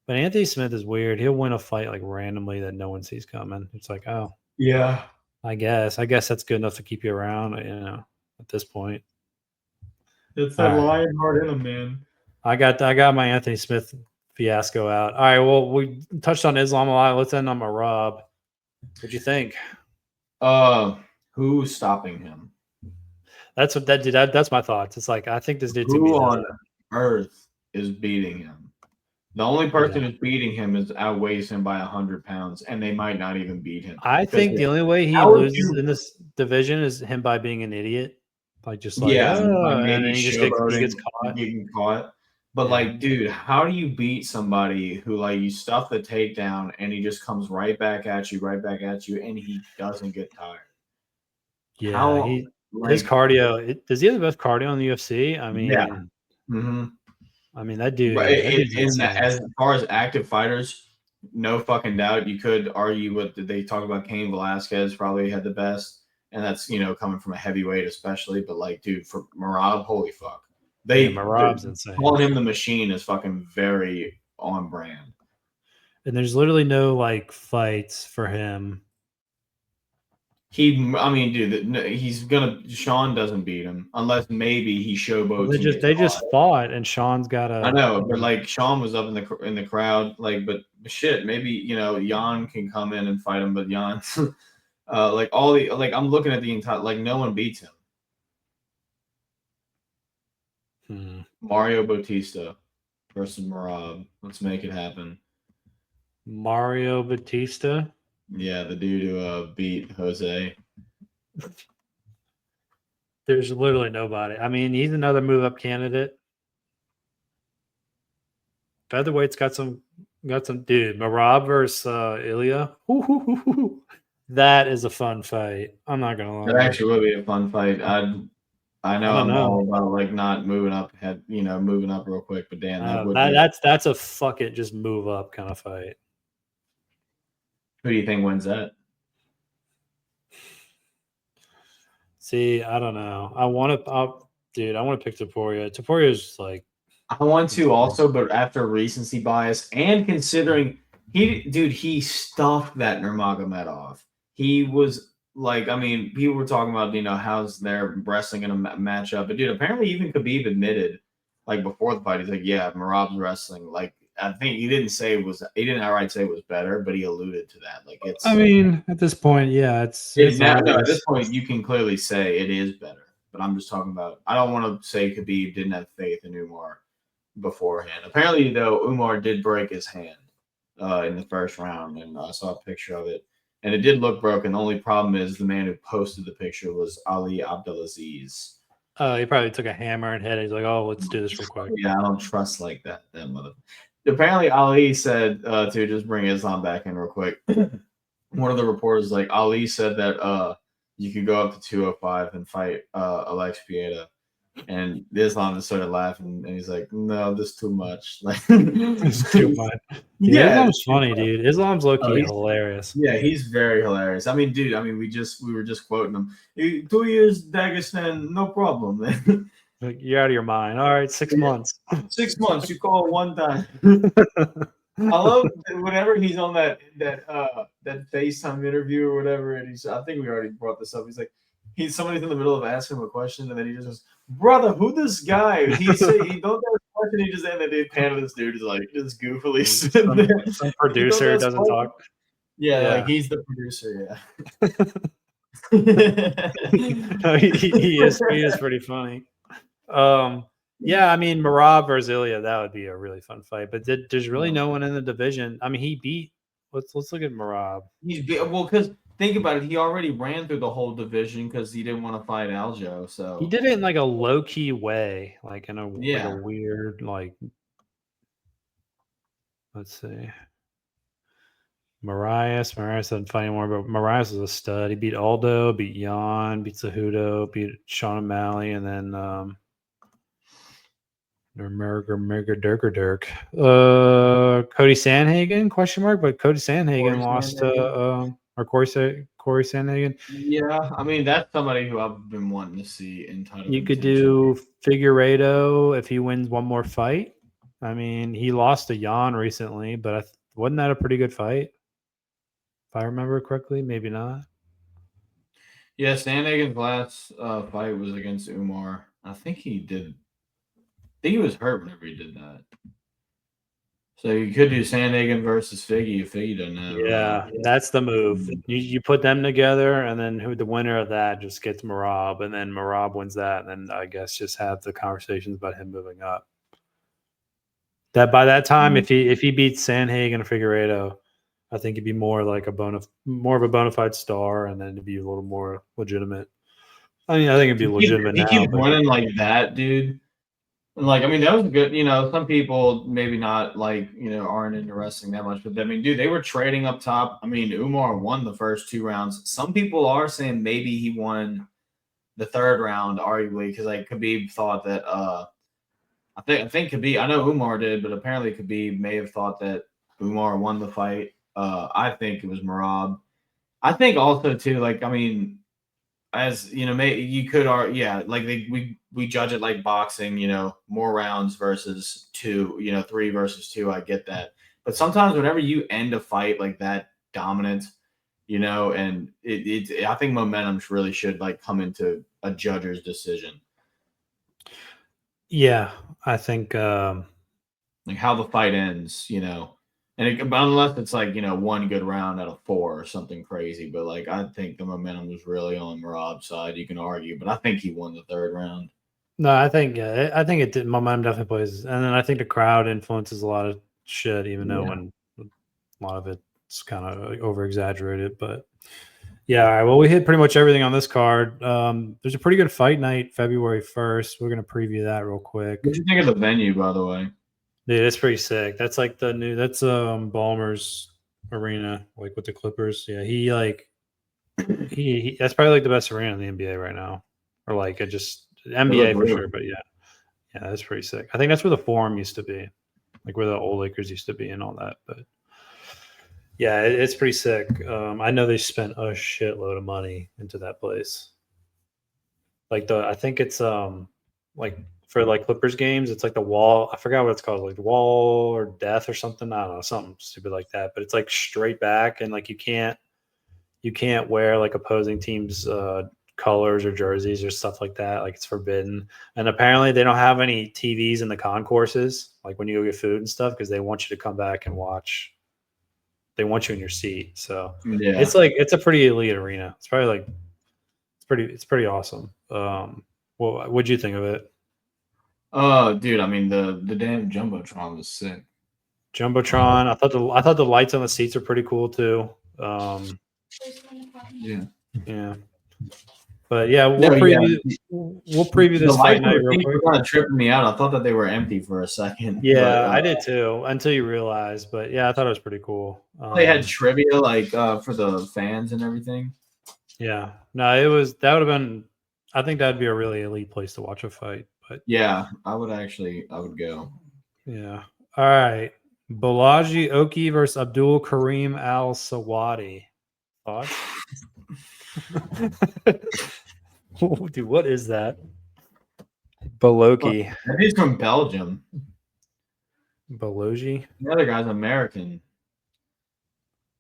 But Anthony Smith is weird. He'll win a fight like randomly that no one sees coming. It's like, oh, yeah. I guess that's good enough to keep you around. At this point, it's that lion heart in him, man. I got my Anthony Smith fiasco out. All right, well, we touched on Islam a lot. Let's end on Merab. What'd you think? Who's stopping him? That's my thoughts. It's like I think this dude's who on earth is beating him. The only person who's beating him outweighs him by 100 pounds, and they might not even beat him. I think the only way he loses in this division is him by being an idiot, and then he just gets caught. Getting caught. But like, dude, how do you beat somebody who like you stuff the takedown and he just comes right back at you, and he doesn't get tired? Yeah, his cardio. Does he have the best cardio in the UFC? I mean, yeah. Mm-hmm. I mean that dude. As far as active fighters, no fucking doubt. You could argue what they talk about. Cain Velasquez probably had the best, and that's coming from a heavyweight, especially. But like, dude, for Merab, holy fuck. Merab's insane. Calling him the machine is fucking very on brand. And there's literally no like fights for him. Sean doesn't beat him unless maybe he showboats. They just fought, and Sean's got a. I know, but like Sean was up in the crowd, like, but shit, maybe Jan can come in and fight him, but Jan, I'm looking at the entire no one beats him. Mario Bautista versus Merab. Let's make it happen. Mario Bautista? Yeah, the dude who beat Jose. There's literally nobody. I mean, he's another move-up candidate. Featherweight's got some dude. Merab versus Ilya. That is a fun fight. I'm not gonna lie. That actually would be a fun fight. I know I'm all about like not moving up, moving up real quick, but damn, that's a fuck it, just move up kind of fight. Who do you think wins that? See, I don't know. I want to pick Topuria. Topuria's like. I want to also, but after recency bias and considering he stuffed that Nurmagomedov. He was like, I mean, people were talking about, how's their wrestling in a matchup. But dude, apparently even Khabib admitted, like before the fight, he's like, yeah, Merab's wrestling. Like, I think he didn't outright say it was better, but he alluded to that. Like, it's. I mean, at this point, yeah, at this point, you can clearly say it is better. But I'm just talking about. I don't want to say Khabib didn't have faith in Umar beforehand. Apparently, though, Umar did break his hand in the first round, and I saw a picture of it, and it did look broken. The only problem is the man who posted the picture was Ali Abdelaziz. Oh, he probably took a hammer and hit it. He's like, "Oh, let's do this real quick." Yeah, I don't trust like that mother. Apparently, Ali said to just bring Islam back in real quick. One of the reporters, like Ali, said that you could go up to 205 and fight Alex Pieta, and Islam just started laughing, and he's like, "No, this is too much. Like, it's too much." Yeah, Islam's funny, dude. Islam's low-key hilarious. Yeah, he's very hilarious. I mean, dude. I mean, we were just quoting him. 2 years Dagestan, no problem, man. Like, you're out of your mind. All right, 6 months. 6 months. You call it one time. I love whenever he's on that FaceTime interview or whatever, and I think we already brought this up. He's like, somebody's in the middle of asking him a question, and then he just goes, "Brother, who this guy?" He said he don't have a question. He just ended it. Pan this dude is like just goofily sitting there. Some producer doesn't talk. Yeah, like he's the producer. Yeah. He is pretty funny. Yeah, I mean, Merab versus Ilya, that would be a really fun fight. But there's really no one in the division. I mean, he beat. Let's look at Merab. Well, because think about it, he already ran through the whole division because he didn't want to fight Aljo. So He did it in like a low key way, like in a like a Yeah. weird like. Let's see. Marias doesn't fight anymore, but Marias is a stud. He beat Aldo, beat Jan, beat Cejudo, beat Sean O'Malley, and then Dirk. Cody Sandhagen, question mark, but Cody Sandhagen lost to or Corey Sandhagen. Yeah, I mean that's somebody who I've been wanting to see in title. You could do Figueiredo if he wins one more fight. I mean, he lost to Jan recently, but wasn't that a pretty good fight? If I remember correctly, maybe not. Yeah, Sandhagen's last fight was against Umar. I think he he was hurt whenever he did that. So you could do Sandhagen versus Figgy if Figgy doesn't have. Yeah, that's the move. You put them together, and then the winner of that just gets Merab, and then Merab wins that, and then I guess just have the conversations about him moving up. That by that time, if he beats Sandhagen or Figueiredo, I think he'd be more like more of a bona fide star, and then it'd be a little more legitimate. I mean, I think it'd be legitimate now. He keeps winning like that, dude. And like, I mean, that was good. Some people maybe not aren't into wrestling that much, but I mean, dude, they were trading up top. I mean, Umar won the first 2 rounds. Some people are saying maybe he won the 3rd round, arguably, because like Khabib thought that. I think Khabib. I know Umar did, but apparently Khabib may have thought that Umar won the fight. I think it was Merab. I think also too, like, I mean, as you know, you could like we judge it like boxing, more rounds versus 2, 3 versus 2. I get that, but sometimes whenever you end a fight like that dominant, and I think momentum really should like come into a judge's decision. Yeah, I think like how the fight ends, and unless it's like 1 good round out of 4 or something crazy, but like I think the momentum was really on Merab's side. You can argue, but I think he won the 3rd round. No, I think it did. Momentum definitely plays, and then I think the crowd influences a lot of shit, even though when a lot of it's kind of over exaggerated. But yeah, all right, well, we hit pretty much everything on this card. There's a pretty good fight night, February 1st. We're gonna preview that real quick. What do you think of the venue, by the way? Dude, it's pretty sick. That's like that's Ballmer's arena, like with the Clippers. Yeah, he that's probably like the best arena in the NBA right now, or like just NBA for sure. But yeah, that's pretty sick. I think that's where the Forum used to be, like where the old Lakers used to be and all that. But yeah, it's pretty sick. I know they spent a shitload of money into that place. Like I think it's like for like Clippers games, it's like the wall. I forgot what it's called, like the wall or death or something. I don't know, something stupid like that. But it's like straight back, and like you can't wear like opposing teams' colors or jerseys or stuff like that. Like it's forbidden. And apparently they don't have any TVs in the concourses, like when you go get food and stuff, because they want you to come back and watch. They want you in your seat. So it's like it's a pretty elite arena. It's probably like it's pretty awesome. Well, what'd you think of it? Oh, dude, I mean the damn Jumbotron was sick. Jumbotron. I thought the lights on the seats are pretty cool too. Yeah. But yeah, we'll preview this fight night real quick. Kind of tripping me out. I thought that they were empty for a second. Yeah, I did too, until you realized. But yeah, I thought it was pretty cool. They had trivia like for the fans and everything. Yeah, no, that would have been. I think that'd be a really elite place to watch a fight. But yeah, I would go. Yeah. All right. Balaji Oki versus Abdul Karim Al Sawadi. Thoughts? Dude, what is that? Baloki. He's from Belgium. Balogi. The other guy's American.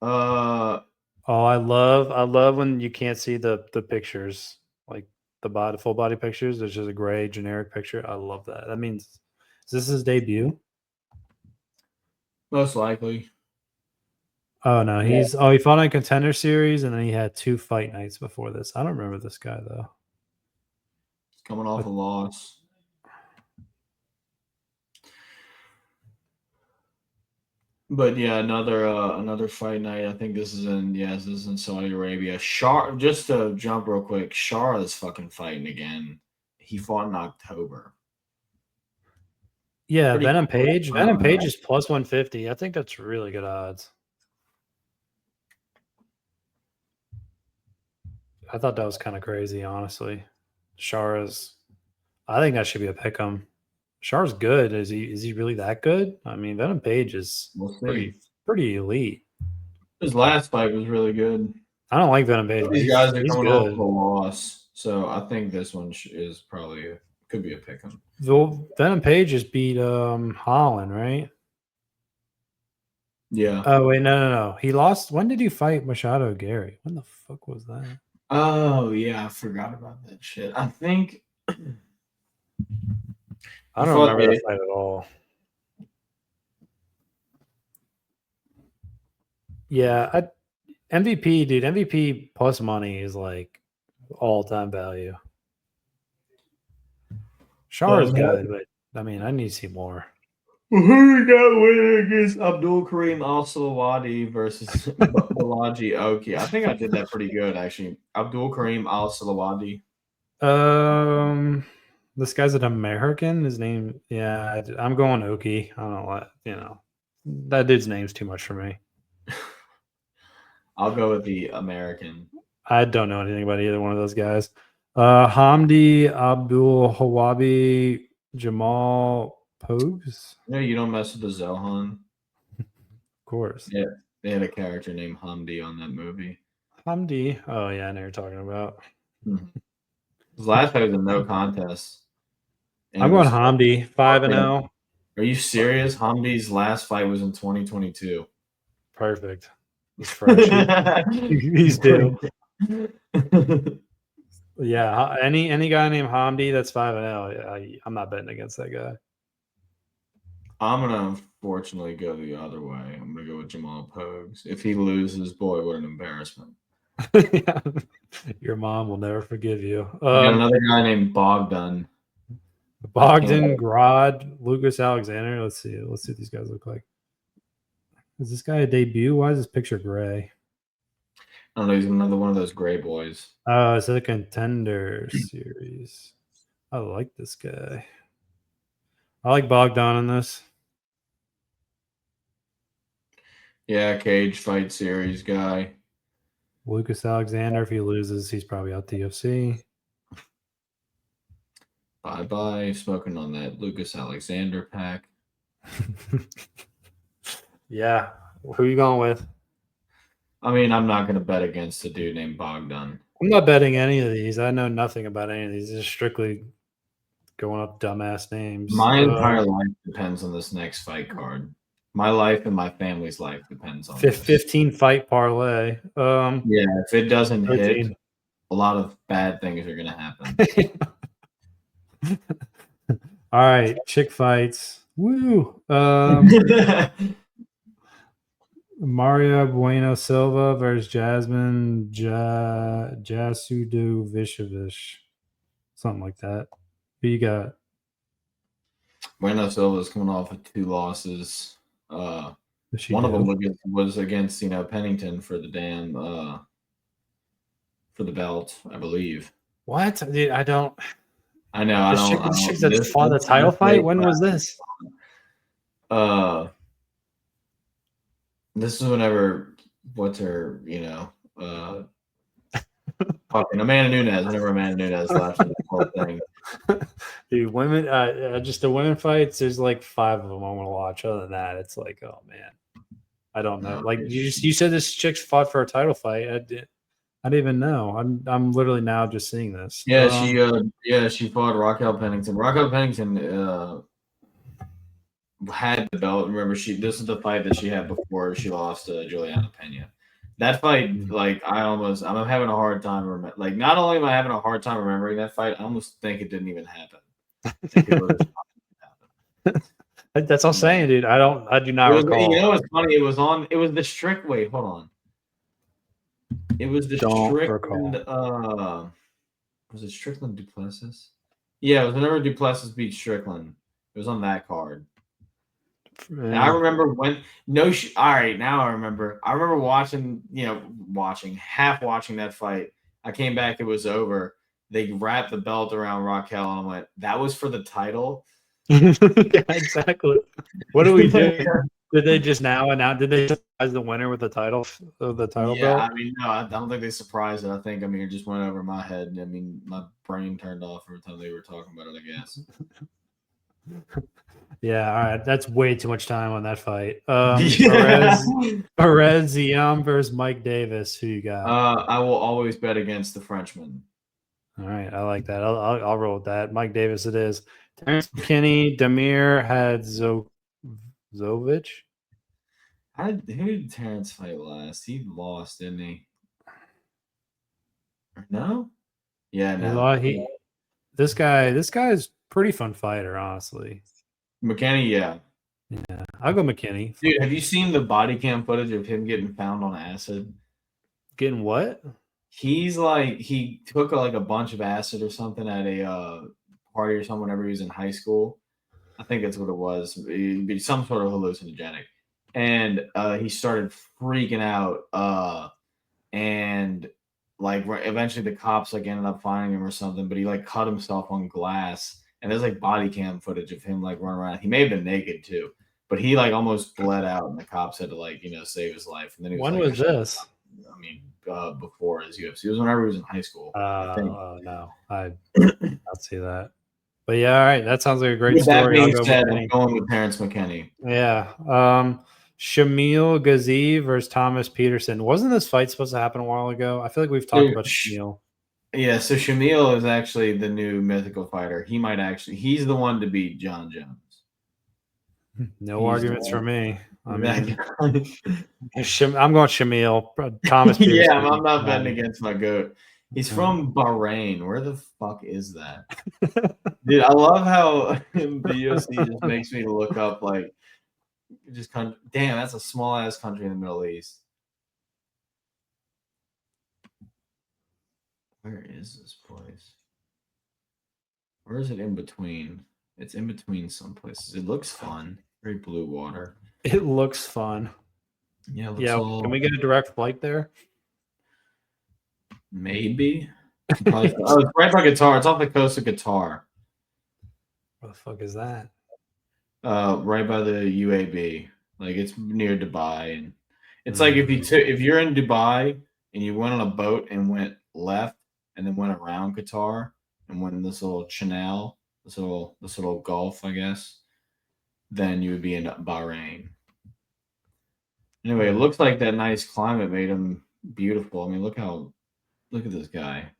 Oh, I love when you can't see the pictures, like the full body pictures. There's just a gray generic picture. I love that. That means, is this his debut? Most likely. Oh no, he fought on Contender Series, and then he had 2 fight nights before this. I don't remember this guy though. He's coming off a loss. But yeah, another fight night. I think this is in Saudi Arabia. Just to jump real quick, Shara is fucking fighting again. He fought in October. Yeah, Pretty Venom cool. Page. Venom Page is plus 150. I think that's really good odds. I thought that was kind of crazy, honestly. Shara's. I think that should be a pick 'em. Char's good. Is he really that good? I mean, Venom Page is We'll see. pretty elite. His last fight was really good. I don't like Venom Page, but These guys are he's coming off good. of a loss, so I think this one is probably could be a pick 'em. Venom Page just beat Holland, right? Yeah. Oh wait, no. He lost. When did he fight Machado Gary? When the fuck was that? Oh yeah, I forgot about that shit. I think I don't remember that fight at all. Yeah, MVP, dude. MVP plus money is like all-time value. Char is good, but I mean, I need to see more. Who we got winning against Abdul Karim Al Salawadi versus Balaji Oki? I think I did that pretty good, actually. Abdul Karim Al Salawadi. This guy's an American. His name, yeah, I'm going Oki. I don't know what, that dude's name's too much for me. I'll go with the American. I don't know anything about either one of those guys. Hamdi Abdul Hawabi Jamal Pogues. No, you don't mess with the Zohan. Of course. Yeah, they had a character named Hamdi on that movie. Hamdi. Oh yeah, I know you're talking about. His last fight was a no contest. I'm going Hamdi 5-0. Are you serious? Hamdi's last fight was in 2022. Perfect. He's fresh. He's due. Yeah, any guy named Hamdi that's 5-0. I'm not betting against that guy. I'm gonna unfortunately go the other way. I'm gonna go with Jamal Pogues. If he loses, boy, what an embarrassment. Your mom will never forgive you. Got another guy named Bogdan. Bogdan, Grod, Lucas Alexander. Let's see what these guys look like. Is this guy a debut? Why is this picture gray? I don't know. He's another one of those gray boys. Oh, it's a contender series. I like this guy. I like Bogdan in this. Yeah, cage fight series guy. Lucas Alexander, if he loses, he's probably out the UFC. Bye-bye. Smoking on that Lucas Alexander pack. Yeah. Who are you going with? I mean, I'm not going to bet against a dude named Bogdan. I'm not betting any of these. I know nothing about any of these. It's just strictly going up dumbass names. My entire life depends on this next fight card. My life and my family's life depends on 15 fight parlay. Yeah, if it doesn't 13. hit, a lot of bad things are going to happen. All right, chick fights. Woo. Maria Bueno Silva versus Jasmine Jasudovishevich. Something like that. Who you got? Bueno Silva's coming off of 2 losses. One of them was against Pennington for the damn for the belt, I believe. What? Dude, I don't. I know. This chick that fought the title fight. When was this? This is whenever what's her, fucking Amanda Nunes. Whenever Amanda Nunes left the whole thing. Dude, women, just the women fights. There's like 5 of them I want to watch. Other than that, it's like, oh man, I don't know. Like you said, this chick's fought for a title fight. I didn't even know. I'm literally now just seeing this. Yeah, she fought Raquel Pennington. Raquel Pennington had the belt. Remember, this is the fight that she had before she lost to Juliana Pena. That fight, like I'm having a hard time remembering. Like, not only am I having a hard time remembering that fight, I almost think it didn't even happen. That's all I'm saying, dude. I do not recall. You know what's funny? It was the Strickland. Wait, hold on. It was the Strickland. Was it Strickland Duplessis? Yeah, it was whenever Duplessis beat Strickland. It was on that card. And I remember when all right, now I remember. I remember watching, half watching that fight. I came back, it was over. They wrapped the belt around Raquel, and I went, "That was for the title." Yeah, exactly. What do we do? Did they just did they surprise the winner with the title belt? I mean, no, I don't think they surprised it. I think, it just went over my head. I mean, my brain turned off every time they were talking about it, I guess. Yeah, all right. That's way too much time on that fight. Yeah. Perez Ziam versus Mike Davis. Who you got? I will always bet against the Frenchman. All right, I like that. I'll roll with that. Mike Davis, it is. Terrence McKinney, Damir Hadzovic. Who did Terrence fight last? He lost, didn't he? No. Yeah, no. This guy's pretty fun fighter, honestly. McKinney, yeah. Yeah, I'll go McKinney. Dude, have you seen the body cam footage of him getting found on acid? Getting what? He's like, he took like a bunch of acid or something at a party or something whenever he was in high school. I think that's what it was. It'd be some sort of hallucinogenic. And he started freaking out. And like eventually the cops like ended up finding him or something, but he like cut himself on glass. And there's like body cam footage of him like running around. He may have been naked too, but he like almost bled out, and the cops had to like save his life. And then he was when like, was this? I mean, before his UFC. It was whenever he was in high school. No, I don't see that. But yeah, all right. That sounds like a great story. That being said, I'm going with Terrence McKinney. Yeah. Shamil Ghazi versus Thomas Peterson. Wasn't this fight supposed to happen a while ago? I feel like we've talked about Shamil. Yeah, so Shamil is actually the new mythical fightter. He's the one to beat John Jones. No arguments for me. I mean, I'm going Shamil. Thomas Peterson. Yeah, I'm not betting against my goat. He's from Bahrain. Where the fuck is that? Dude, I love how the UFC just makes me look up like damn, that's a small ass country in the Middle East. Where is this place? Where is it in between? It's in between some places. It looks fun. Very blue water. It looks fun. Yeah. Can we get a direct flight there? Maybe. It's right by Qatar. It's off the coast of Qatar. What the fuck is that? Right by the UAB. Like it's near Dubai, and it's like if you're in Dubai and you went on a boat and went left and then went around Qatar and went in this little canal, this little gulf, I guess, then you would be in Bahrain. Anyway, it looks like that nice climate made him beautiful. I mean, look at this guy.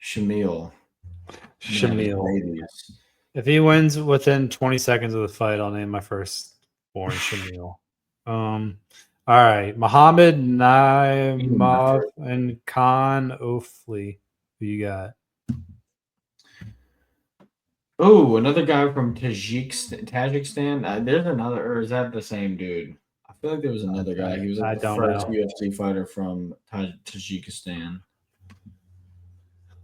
Shamil. If he wins within 20 seconds of the fight, I'll name my firstborn Shamil. All right. Muhammad Naimov and Khan Ofli. Who you got? Oh, another guy from Tajikistan. There's another, or is that the same dude? I feel like there was another guy. He was like the first UFC fighter from Tajikistan.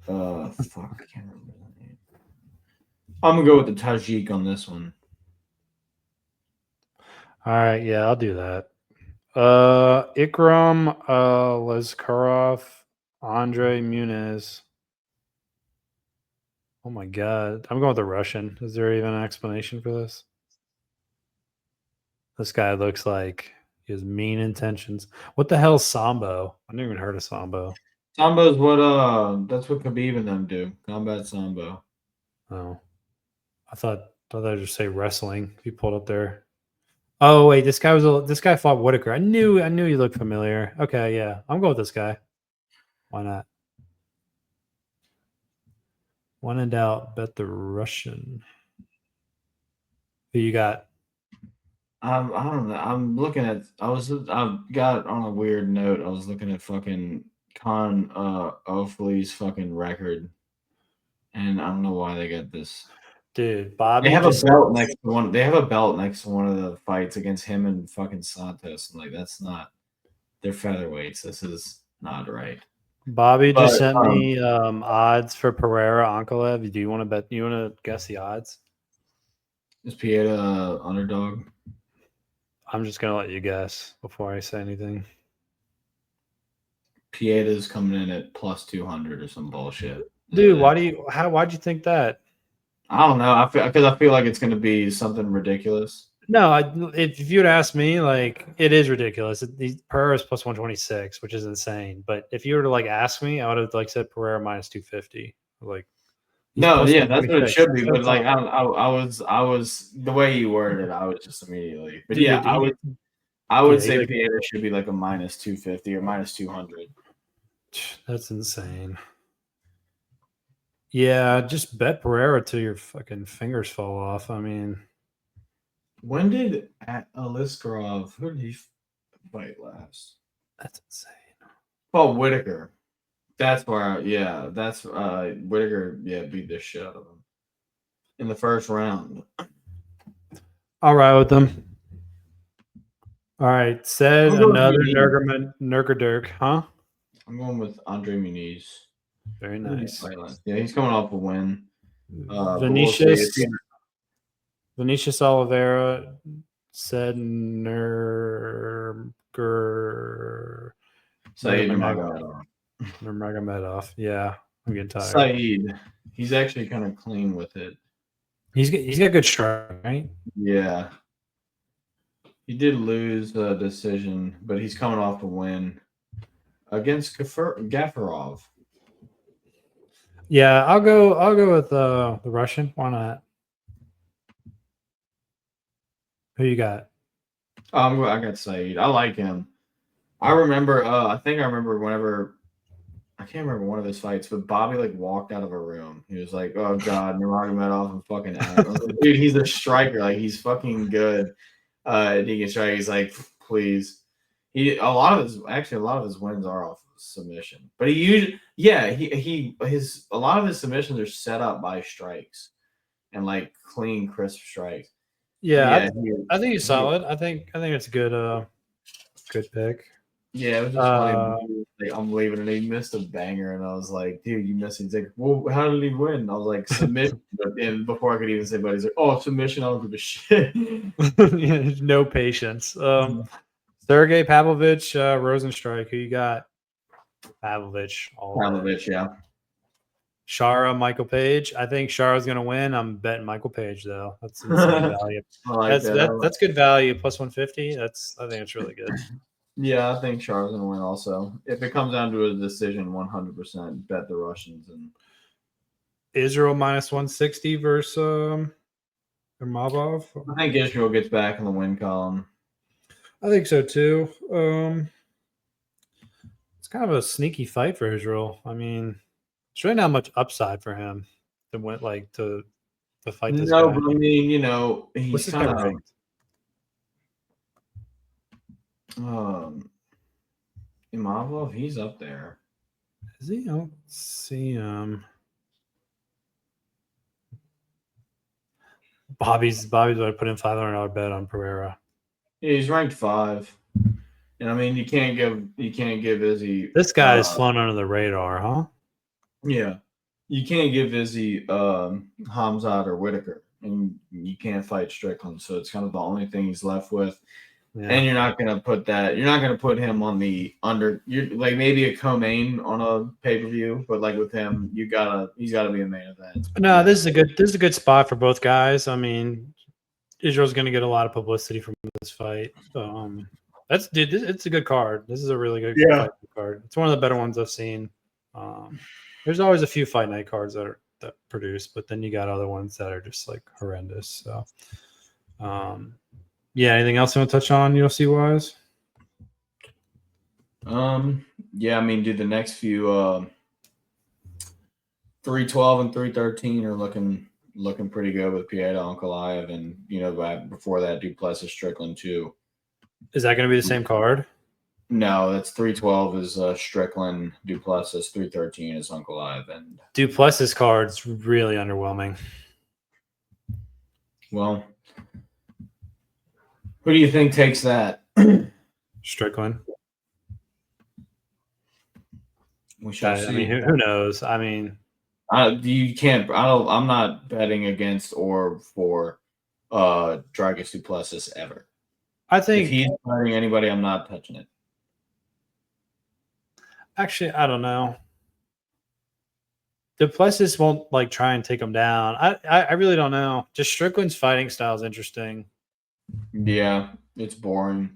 Fuck, I can't remember the name. I'm gonna go with the Tajik on this one. All right, yeah, I'll do that. Ikram Lezkarov, Andre Muniz. Oh my god, I'm going with the Russian. Is there even an explanation for this? This guy looks like he has mean intentions. What the hell is Sambo? I never even heard of Sambo. Sambo's that's what Khabib and them do. Combat Sambo. Oh. I thought I'd just say wrestling. He pulled up there. Oh wait, this guy fought Whitaker. I knew he looked familiar. Okay, yeah. I'm going with this guy. Why not? When in doubt, bet the Russian. Who you got? I don't know. I've got on a weird note. I was looking at fucking Khan Ofli's fucking record, and I don't know why they got this. Dude, Bobby. They have a belt next to one. They have a belt next to one of the fights against him and fucking Santos. And like, that's not. They're featherweights. This is not right. Bobby just sent me odds for Pereira Ankalev. Do you want to bet? You want to guess the odds? Is Pieta underdog? I'm just gonna let you guess before I say anything. Pieta's coming in at plus 200 or some bullshit. Dude, why'd you think that? I don't know. I feel like it's going to be something ridiculous. No, if you'd asked me, like, it is ridiculous. Pereira is plus 126, which is insane. But if you were to like ask me, I would have like said Pereira minus 250. Like, no, yeah, that's what it should be. But like, I I was the way you worded it, I was just immediately. But dude, yeah, I would say like, Pieta should be like a minus 250 or minus 200. That's insane. Yeah, just bet Pereira till your fucking fingers fall off. I mean, when did Aliskerov? Who did he fight last? That's insane. Oh, Whitaker. That's where, that's Whitaker. Yeah, beat the shit out of him in the first round. All right with them. All right, said another Nurmagomedov, huh? I'm going with Andre Muniz. Very nice. Yeah, he's coming off a win. Vinicius Oliveira said Nurmagomedov. Yeah, I'm getting tired. Saeed. He's actually kind of clean with it. He's got good strike, right? Yeah. He did lose the decision, but he's coming off a win against Gafarov. Yeah, I'll go with the Russian. Why not? Who you got? I got Saeed. I like him. I remember. I think I remember whenever. I can't remember one of his fights, but Bobby like walked out of a room. He was like, "Oh God, Nurmagomedov and fucking out." I was like, dude, he's a striker. Like he's fucking good. He can strike. He's like, please. A lot of his wins are off of submission, but a lot of his submissions are set up by strikes and like clean, crisp strikes. Yeah, I think he's solid. I think it's a good pick. Yeah, it was just funny. Like, I'm leaving, and he missed a banger, and I was like, "Dude, you missed it." He's like, "Well, how did he win?" I was like, "Submission." And before I could even say, "But," he's like, "Oh, submission." I don't give a shit. Yeah, no patience. Serghei, Pavlovich, Rosenstrike. Who you got? Pavlovich. Pavlovich, yeah. Shara, Michael Page. I think Shara's gonna win. I'm betting Michael Page though. That's insane value. That's good value. Plus 150. I think it's really good. Yeah, I think Shara's gonna win also. If it comes down to a decision, 100% bet the Russians. And Israel minus 160 versus Mavov. I think Israel gets back in the win column. I think so too. It's kind of a sneaky fight for Israel. I mean, there's really not much upside for him to win, like to fight this guy. No, but I mean, he's kind of ranked? Imavov, he's up there. Is he? I don't see him. Bobby's going to put in $500 bet on Pereira. Yeah, he's ranked 5. And I mean, you can't give Izzy. This guy is flown under the radar, huh? Yeah, you can't give Izzy Hamzat or Whitaker, and you can't fight Strickland. So it's kind of the only thing he's left with. Yeah. And you're not gonna put him on the under. You're like maybe a co-main on a pay-per-view, but like with him, he's gotta be a main event. No, this is a good spot for both guys. I mean, Israel's gonna get a lot of publicity from this fight. It's a good card. This is a really good fight card. It's one of the better ones I've seen. There's always a few fight night cards that produce, but then you got other ones that are just like horrendous. So, yeah. Anything else you want to touch on UFC wise? Yeah. I mean, dude, the next few 312 and 313 are looking pretty good with Pieta Ankalaev, and before that, Duplessis Strickland too. Is that going to be the same card? No, that's 312 is Strickland, Duplessis, 313 is Ankalaev, and Duplessis card's really underwhelming. Well, who do you think takes that? Strickland. We shall see. I mean, who knows? I mean, you can't. I'm not betting against or for Dragos Duplessis ever. I If think he's fighting anybody, I'm not touching it. actually, I don't know. Duplessis won't like try and take him down. I really don't know. Just Strickland's fighting style is interesting. Yeah, it's boring.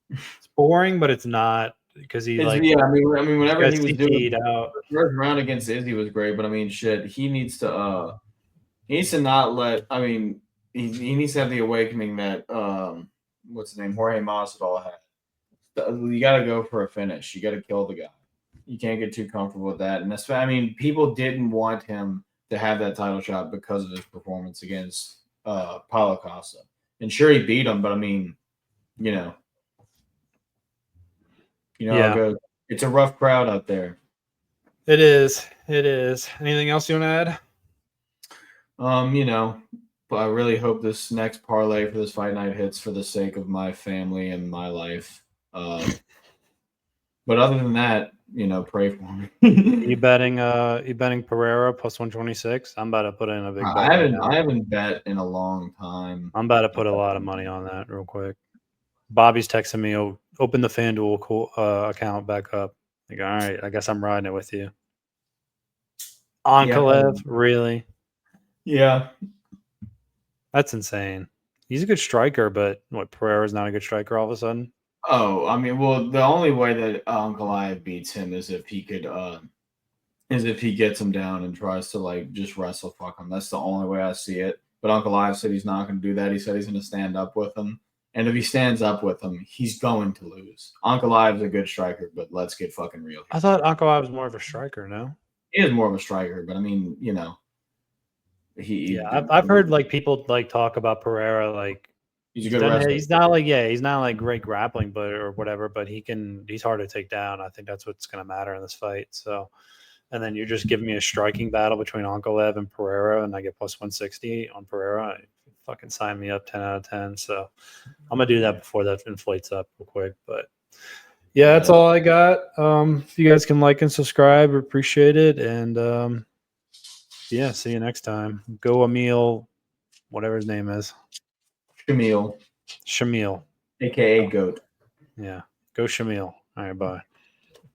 It's boring, but it's not because he like Yeah. I mean, whenever got he was doing CT'd out. the first round against Izzy was great, but I mean, shit, he needs to not let. I mean, he needs to have the awakening that what's his name, Jorge Masvidal had. You got to go for a finish. You got to kill the guy. You can't get too comfortable with that. And that's, I mean, people didn't want him to have that title shot because of his performance against Paulo Costa. And sure, he beat him, but I mean, you know how it goes. It's a rough crowd out there. It is. It is. Anything else you want to add? But I really hope this next parlay for this fight night hits for the sake of my family and my life. But other than that, pray for me. You betting Ferreira plus 126? I'm about to put in a big bet. I haven't bet in a long time. I'm about to put a lot of money on that real quick. Bobby's texting me, open the FanDuel account back up. Like, all right, I guess I'm riding it with you. Ankalaev, really? Yeah. That's insane. He's a good striker, but Pereira's not a good striker all of a sudden? Oh, I mean, well, the only way that Ankalaev beats him is if he could he gets him down and tries to like just wrestle fuck him. That's the only way I see it. But Ankalaev said he's not going to do that. He said he's going to stand up with him. And if he stands up with him, he's going to lose. Ankalaev's a good striker, but let's get fucking real here. I thought Ankalaev was more of a striker, no? He is more of a striker, but I mean, I've heard like people like talk about Pereira like he's a good wrestler. He's not like great grappling, or whatever, but he's hard to take down. I think that's what's going to matter in this fight. So, and then you're just giving me a striking battle between Ankalaev and Pereira, and I get plus 160 on Pereira. Fucking sign me up 10 out of 10. So I'm gonna do that before that inflates up real quick. But yeah, that's all I got. If you guys can like and subscribe, appreciate it. And yeah, see you next time. Go Emil, whatever his name is. Shamil. AKA Goat. Yeah. Go Shamil. All right, bye.